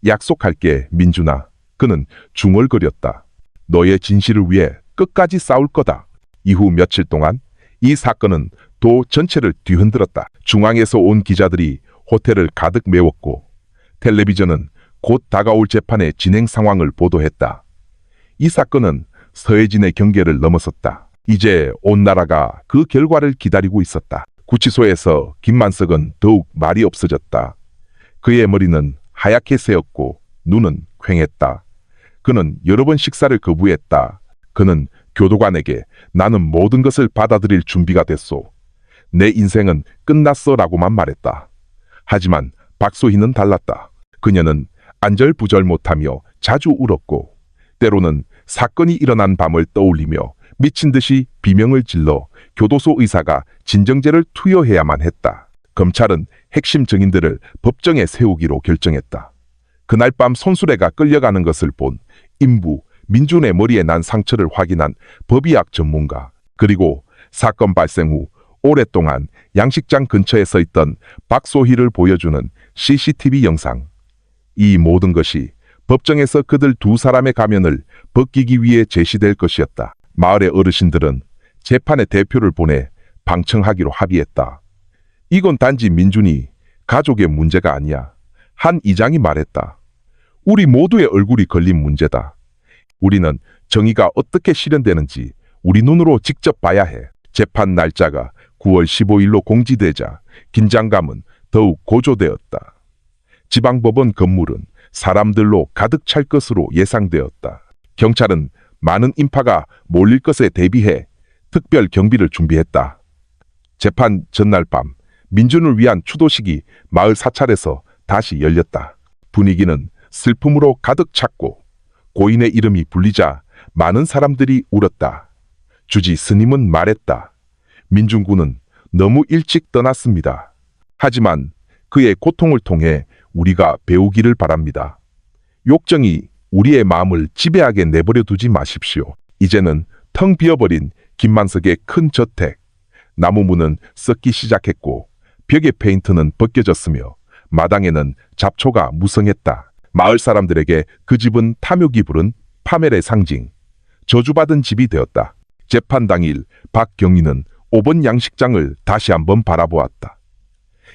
약속할게, 민준아. 그는 중얼거렸다. 너의 진실을 위해 끝까지 싸울 거다. 이후 며칠 동안 이 사건은 도 전체를 뒤흔들었다. 중앙에서 온 기자들이 호텔을 가득 메웠고 텔레비전은 곧 다가올 재판의 진행 상황을 보도했다. 이 사건은 서해진의 경계를 넘어섰다. 이제 온 나라가 그 결과를 기다리고 있었다. 구치소에서 김만석은 더욱 말이 없어졌다. 그의 머리는 하얗게 새었고 눈은 퀭했다. 그는 여러 번 식사를 거부했다. 그는 교도관에게 나는 모든 것을 받아들일 준비가 됐소. 내 인생은 끝났어 라고만 말했다. 하지만 박소희는 달랐다. 그녀는 안절부절 못하며 자주 울었고 때로는 사건이 일어난 밤을 떠올리며 미친 듯이 비명을 질러 교도소 의사가 진정제를 투여해야만 했다. 검찰은 핵심 증인들을 법정에 세우기로 결정했다. 그날 밤 손수레가 끌려가는 것을 본 인부 민준의 머리에 난 상처를 확인한 법의학 전문가, 그리고 사건 발생 후 오랫동안 양식장 근처에 서 있던 박소희를 보여주는 CCTV 영상. 이 모든 것이 법정에서 그들 두 사람의 가면을 벗기기 위해 제시될 것이었다. 마을의 어르신들은 재판의 대표를 보내 방청하기로 합의했다. 이건 단지 민준이 가족의 문제가 아니야. 한 이장이 말했다. 우리 모두의 얼굴이 걸린 문제다. 우리는 정의가 어떻게 실현되는지 우리 눈으로 직접 봐야 해. 재판 날짜가 9월 15일로 공지되자 긴장감은 더욱 고조되었다. 지방법원 건물은 사람들로 가득 찰 것으로 예상되었다. 경찰은 많은 인파가 몰릴 것에 대비해 특별 경비를 준비했다. 재판 전날 밤 민준을 위한 추도식이 마을 사찰에서 다시 열렸다. 분위기는 슬픔으로 가득 찼고 고인의 이름이 불리자 많은 사람들이 울었다. 주지 스님은 말했다. 민준군은 너무 일찍 떠났습니다. 하지만 그의 고통을 통해 우리가 배우기를 바랍니다. 욕정이 우리의 마음을 지배하게 내버려 두지 마십시오. 이제는 텅 비어버린 김만석의 큰 저택. 나무문은 썩기 시작했고 벽의 페인트는 벗겨졌으며 마당에는 잡초가 무성했다. 마을 사람들에게 그 집은 탐욕이 부른 파멸의 상징, 저주받은 집이 되었다. 재판 당일 박경희는 5번 양식장을 다시 한번 바라보았다.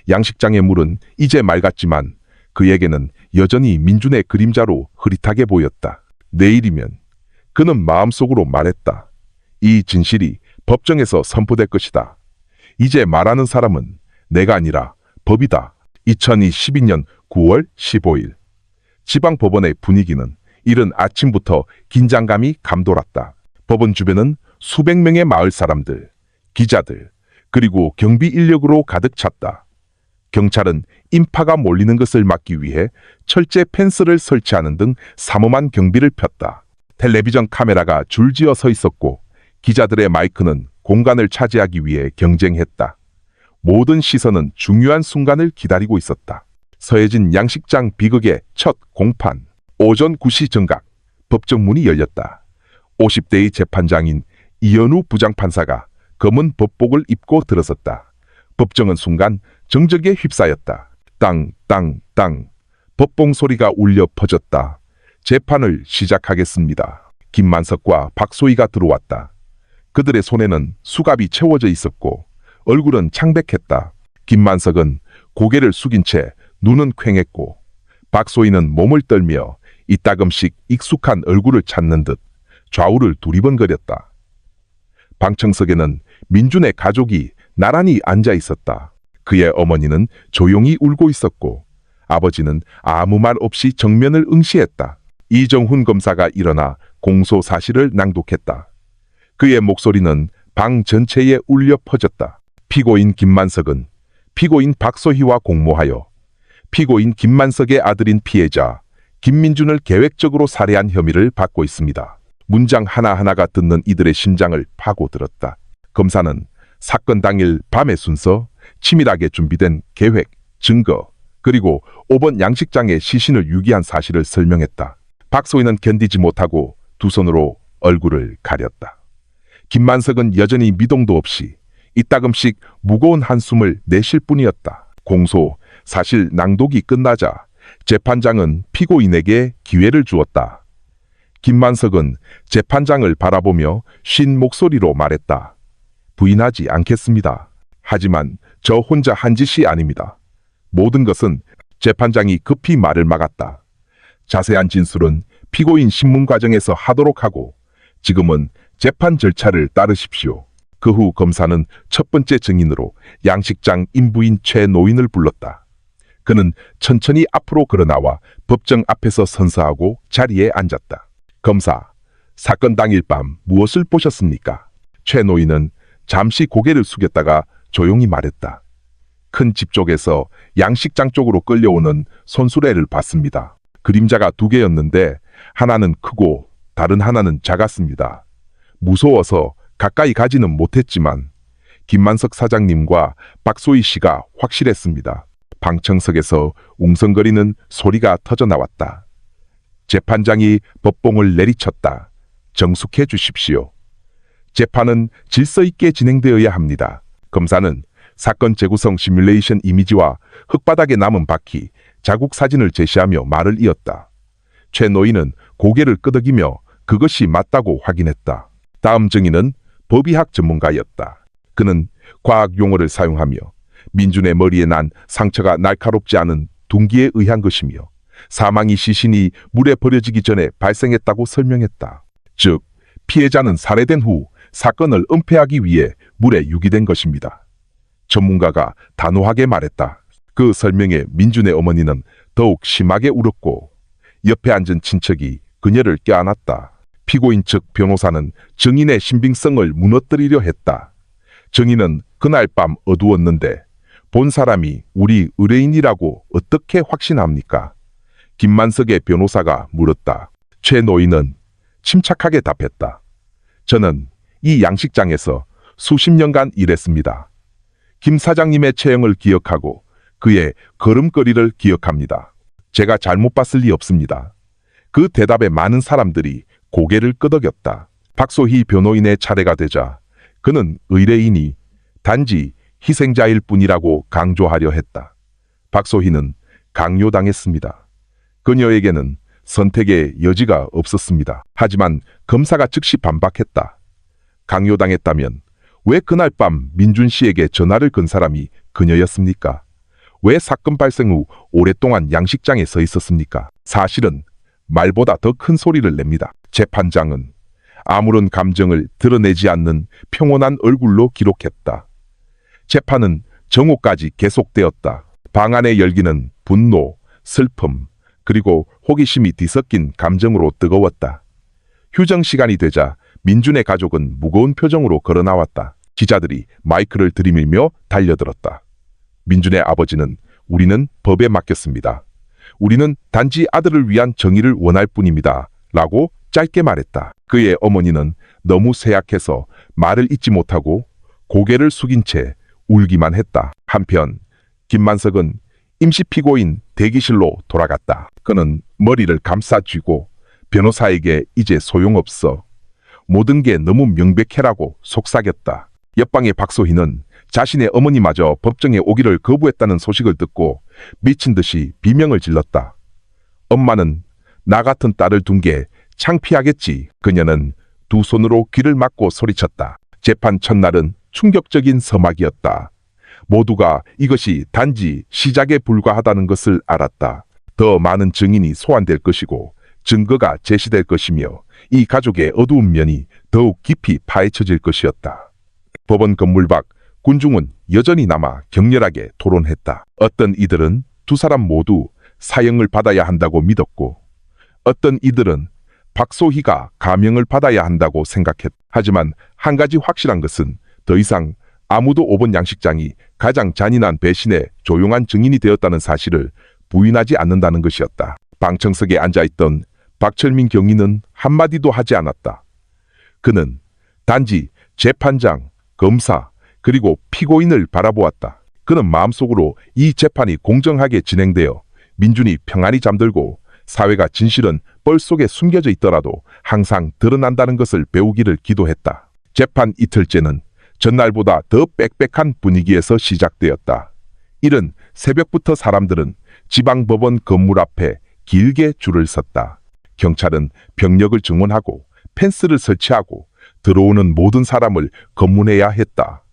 양식장의 물은 이제 맑았지만 그에게는 여전히 민준의 그림자로 흐릿하게 보였다. 내일이면 그는 마음속으로 말했다. 이 진실이 법정에서 선포될 것이다. 이제 말하는 사람은 내가 아니라 법이다. 2022년 9월 15일 지방법원의 분위기는 이른 아침부터 긴장감이 감돌았다. 법원 주변은 수백 명의 마을 사람들, 기자들, 그리고 경비 인력으로 가득 찼다. 경찰은 인파가 몰리는 것을 막기 위해 철제 펜스를 설치하는 등 삼엄한 경비를 폈다. 텔레비전 카메라가 줄지어 서 있었고 기자들의 마이크는 공간을 차지하기 위해 경쟁했다. 모든 시선은 중요한 순간을 기다리고 있었다. 서해진 양식장 비극의 첫 공판. 오전 9시 정각 법정문이 열렸다. 50대의 재판장인 이현우 부장판사가 검은 법복을 입고 들어섰다. 법정은 순간 정적에 휩싸였다. 땅땅땅 법봉 소리가 울려 퍼졌다. 재판을 시작하겠습니다. 김만석과 박소희가 들어왔다. 그들의 손에는 수갑이 채워져 있었고 얼굴은 창백했다. 김만석은 고개를 숙인 채 눈은 퀭했고 박소희는 몸을 떨며 이따금씩 익숙한 얼굴을 찾는 듯 좌우를 두리번거렸다. 방청석에는 민준의 가족이 나란히 앉아 있었다. 그의 어머니는 조용히 울고 있었고 아버지는 아무 말 없이 정면을 응시했다. 이정훈 검사가 일어나 공소 사실을 낭독했다. 그의 목소리는 방 전체에 울려 퍼졌다. 피고인 김만석은 피고인 박소희와 공모하여 피고인 김만석의 아들인 피해자 김민준을 계획적으로 살해한 혐의를 받고 있습니다. 문장 하나하나가 듣는 이들의 심장을 파고들었다. 검사는 사건 당일 밤의 순서, 치밀하게 준비된 계획, 증거, 그리고 5번 양식장의 시신을 유기한 사실을 설명했다. 박소희는 견디지 못하고 두 손으로 얼굴을 가렸다. 김만석은 여전히 미동도 없이 이따금씩 무거운 한숨을 내쉴 뿐이었다. 공소, 사실 낭독이 끝나자 재판장은 피고인에게 기회를 주었다. 김만석은 재판장을 바라보며 쉰 목소리로 말했다. 부인하지 않겠습니다. 하지만 저 혼자 한 짓이 아닙니다. 모든 것은 재판장이 급히 말을 막았다. 자세한 진술은 피고인 신문 과정에서 하도록 하고 지금은 재판 절차를 따르십시오. 그 후 검사는 첫 번째 증인으로 양식장 인부인 최노인을 불렀다. 그는 천천히 앞으로 걸어나와 법정 앞에서 선서하고 자리에 앉았다. 검사, 사건 당일 밤 무엇을 보셨습니까? 최노인은 잠시 고개를 숙였다가 조용히 말했다. 큰 집 쪽에서 양식장 쪽으로 끌려오는 손수레를 봤습니다. 그림자가 두 개였는데 하나는 크고 다른 하나는 작았습니다. 무서워서 가까이 가지는 못했지만 김만석 사장님과 박소희 씨가 확실했습니다. 방청석에서 웅성거리는 소리가 터져나왔다. 재판장이 법봉을 내리쳤다. 정숙해 주십시오. 재판은 질서 있게 진행되어야 합니다. 검사는 사건 재구성 시뮬레이션 이미지와 흙바닥에 남은 바퀴, 자국 사진을 제시하며 말을 이었다. 최 노인은 고개를 끄덕이며 그것이 맞다고 확인했다. 다음 증인은 법의학 전문가였다. 그는 과학 용어를 사용하며 민준의 머리에 난 상처가 날카롭지 않은 둔기에 의한 것이며 사망이 시신이 물에 버려지기 전에 발생했다고 설명했다. 즉, 피해자는 살해된 후 사건을 은폐하기 위해 물에 유기된 것입니다. 전문가가 단호하게 말했다. 그 설명에 민준의 어머니는 더욱 심하게 울었고 옆에 앉은 친척이 그녀를 껴안았다. 피고인 측 변호사는 증인의 신빙성을 무너뜨리려 했다. 증인은 그날 밤 어두웠는데 본 사람이 우리 의뢰인이라고 어떻게 확신합니까? 김만석의 변호사가 물었다. 최 노인은 침착하게 답했다. 저는 이 양식장에서 수십 년간 일했습니다. 김 사장님의 체형을 기억하고 그의 걸음걸이를 기억합니다. 제가 잘못 봤을 리 없습니다. 그 대답에 많은 사람들이 고개를 끄덕였다. 박소희 변호인의 차례가 되자 그는 의뢰인이 단지 희생자일 뿐이라고 강조하려 했다. 박소희는 강요당했습니다. 그녀에게는 선택의 여지가 없었습니다. 하지만 검사가 즉시 반박했다. 강요당했다면 왜 그날 밤 민준 씨에게 전화를 건 사람이 그녀였습니까? 왜 사건 발생 후 오랫동안 양식장에 서 있었습니까? 사실은 말보다 더 큰 소리를 냅니다. 재판장은 아무런 감정을 드러내지 않는 평온한 얼굴로 기록했다. 재판은 정오까지 계속되었다. 방 안의 열기는 분노, 슬픔, 그리고 호기심이 뒤섞인 감정으로 뜨거웠다. 휴정 시간이 되자 민준의 가족은 무거운 표정으로 걸어 나왔다. 기자들이 마이크를 들이밀며 달려들었다. 민준의 아버지는 우리는 법에 맡겼습니다. 우리는 단지 아들을 위한 정의를 원할 뿐입니다. 라고 짧게 말했다. 그의 어머니는 너무 쇠약해서 말을 잇지 못하고 고개를 숙인 채 울기만 했다. 한편 김만석은 임시 피고인 대기실로 돌아갔다. 그는 머리를 감싸 쥐고 변호사에게 이제 소용없어. 모든 게 너무 명백해라고 속삭였다. 옆방의 박소희는 자신의 어머니마저 법정에 오기를 거부했다는 소식을 듣고 미친 듯이 비명을 질렀다. 엄마는 나 같은 딸을 둔 게 창피하겠지. 그녀는 두 손으로 귀를 막고 소리쳤다. 재판 첫날은 충격적인 서막이었다. 모두가 이것이 단지 시작에 불과하다는 것을 알았다. 더 많은 증인이 소환될 것이고 증거가 제시될 것이며 이 가족의 어두운 면이 더욱 깊이 파헤쳐질 것이었다. 법원 건물 밖 군중은 여전히 남아 격렬하게 토론했다. 어떤 이들은 두 사람 모두 사형을 받아야 한다고 믿었고 어떤 이들은 박소희가 감형을 받아야 한다고 생각했다. 하지만 한 가지 확실한 것은 더 이상 아무도 5번 양식장이 가장 잔인한 배신의 조용한 증인이 되었다는 사실을 부인하지 않는다는 것이었다. 방청석에 앉아있던 박철민 경위는 한마디도 하지 않았다. 그는 단지 재판장, 검사, 그리고 피고인을 바라보았다. 그는 마음속으로 이 재판이 공정하게 진행되어 민준이 평안히 잠들고 사회가 진실은 뻘 속에 숨겨져 있더라도 항상 드러난다는 것을 배우기를 기도했다. 재판 이틀째는 전날보다 더 빽빽한 분위기에서 시작되었다. 이른 새벽부터 사람들은 지방법원 건물 앞에 길게 줄을 섰다. 경찰은 병력을 증원하고 펜스를 설치하고 들어오는 모든 사람을 검문해야 했다.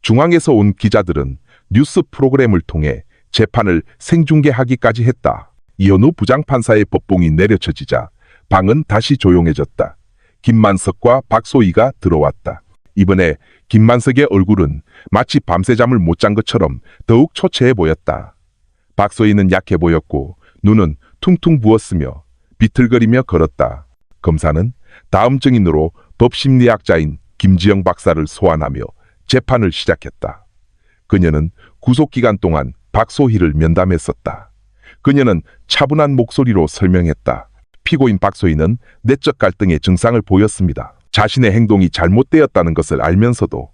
중앙에서 온 기자들은 뉴스 프로그램을 통해 재판을 생중계하기까지 했다. 이현우 부장판사의 법봉이 내려쳐지자 방은 다시 조용해졌다. 김만석과 박소희가 들어왔다. 이번에 김만석의 얼굴은 마치 밤새 잠을 못 잔 것처럼 더욱 초췌해 보였다. 박소희는 약해 보였고 눈은 퉁퉁 부었으며 비틀거리며 걸었다. 검사는 다음 증인으로 법심리학자인 김지영 박사를 소환하며 재판을 시작했다. 그녀는 구속기간 동안 박소희를 면담했었다. 그녀는 차분한 목소리로 설명했다. 피고인 박소희는 내적 갈등의 증상을 보였습니다. 자신의 행동이 잘못되었다는 것을 알면서도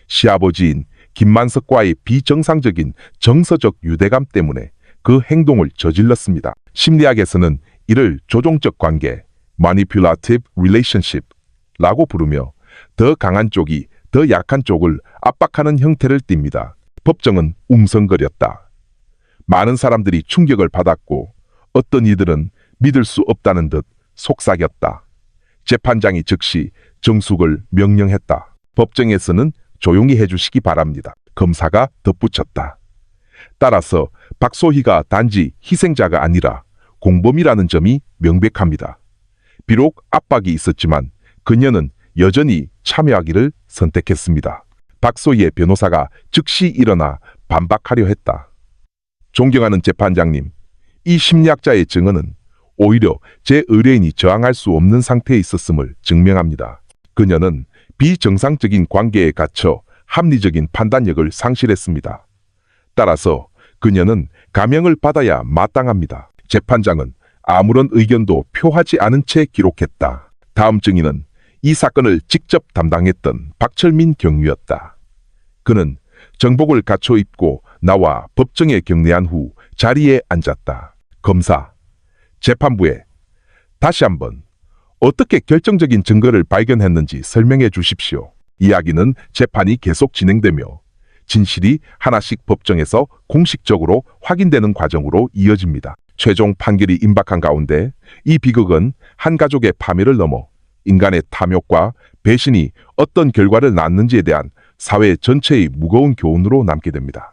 시아버지인 김만석과의 비정상적인 정서적 유대감 때문에 그 행동을 저질렀습니다. 심리학에서는 이를 조종적 관계, manipulative relationship라고 부르며 더 강한 쪽이 더 약한 쪽을 압박하는 형태를 띱니다. 법정은 웅성거렸다. 많은 사람들이 충격을 받았고 어떤 이들은 믿을 수 없다는 듯 속삭였다. 재판장이 즉시 정숙을 명령했다. 법정에서는 조용히 해주시기 바랍니다. 검사가 덧붙였다. 따라서 박소희가 단지 희생자가 아니라 공범이라는 점이 명백합니다. 비록 압박이 있었지만 그녀는 여전히 참여하기를 선택했습니다. 박소희의 변호사가 즉시 일어나 반박하려 했다. 존경하는 재판장님, 이 심리학자의 증언은 오히려 제 의뢰인이 저항할 수 없는 상태에 있었음을 증명합니다. 그녀는 비정상적인 관계에 갇혀 합리적인 판단력을 상실했습니다. 따라서 그녀는 감형을 받아야 마땅합니다. 재판장은 아무런 의견도 표하지 않은 채 기록했다. 다음 증인은 이 사건을 직접 담당했던 박철민 경위였다. 그는 정복을 갖춰 입고 나와 법정에 경례한 후 자리에 앉았다. 검사, 재판부에 다시 한번 어떻게 결정적인 증거를 발견했는지 설명해 주십시오. 이야기는 재판이 계속 진행되며 진실이 하나씩 법정에서 공식적으로 확인되는 과정으로 이어집니다. 최종 판결이 임박한 가운데 이 비극은 한 가족의 파멸을 넘어 인간의 탐욕과 배신이 어떤 결과를 낳는지에 대한 사회 전체의 무거운 교훈으로 남게 됩니다.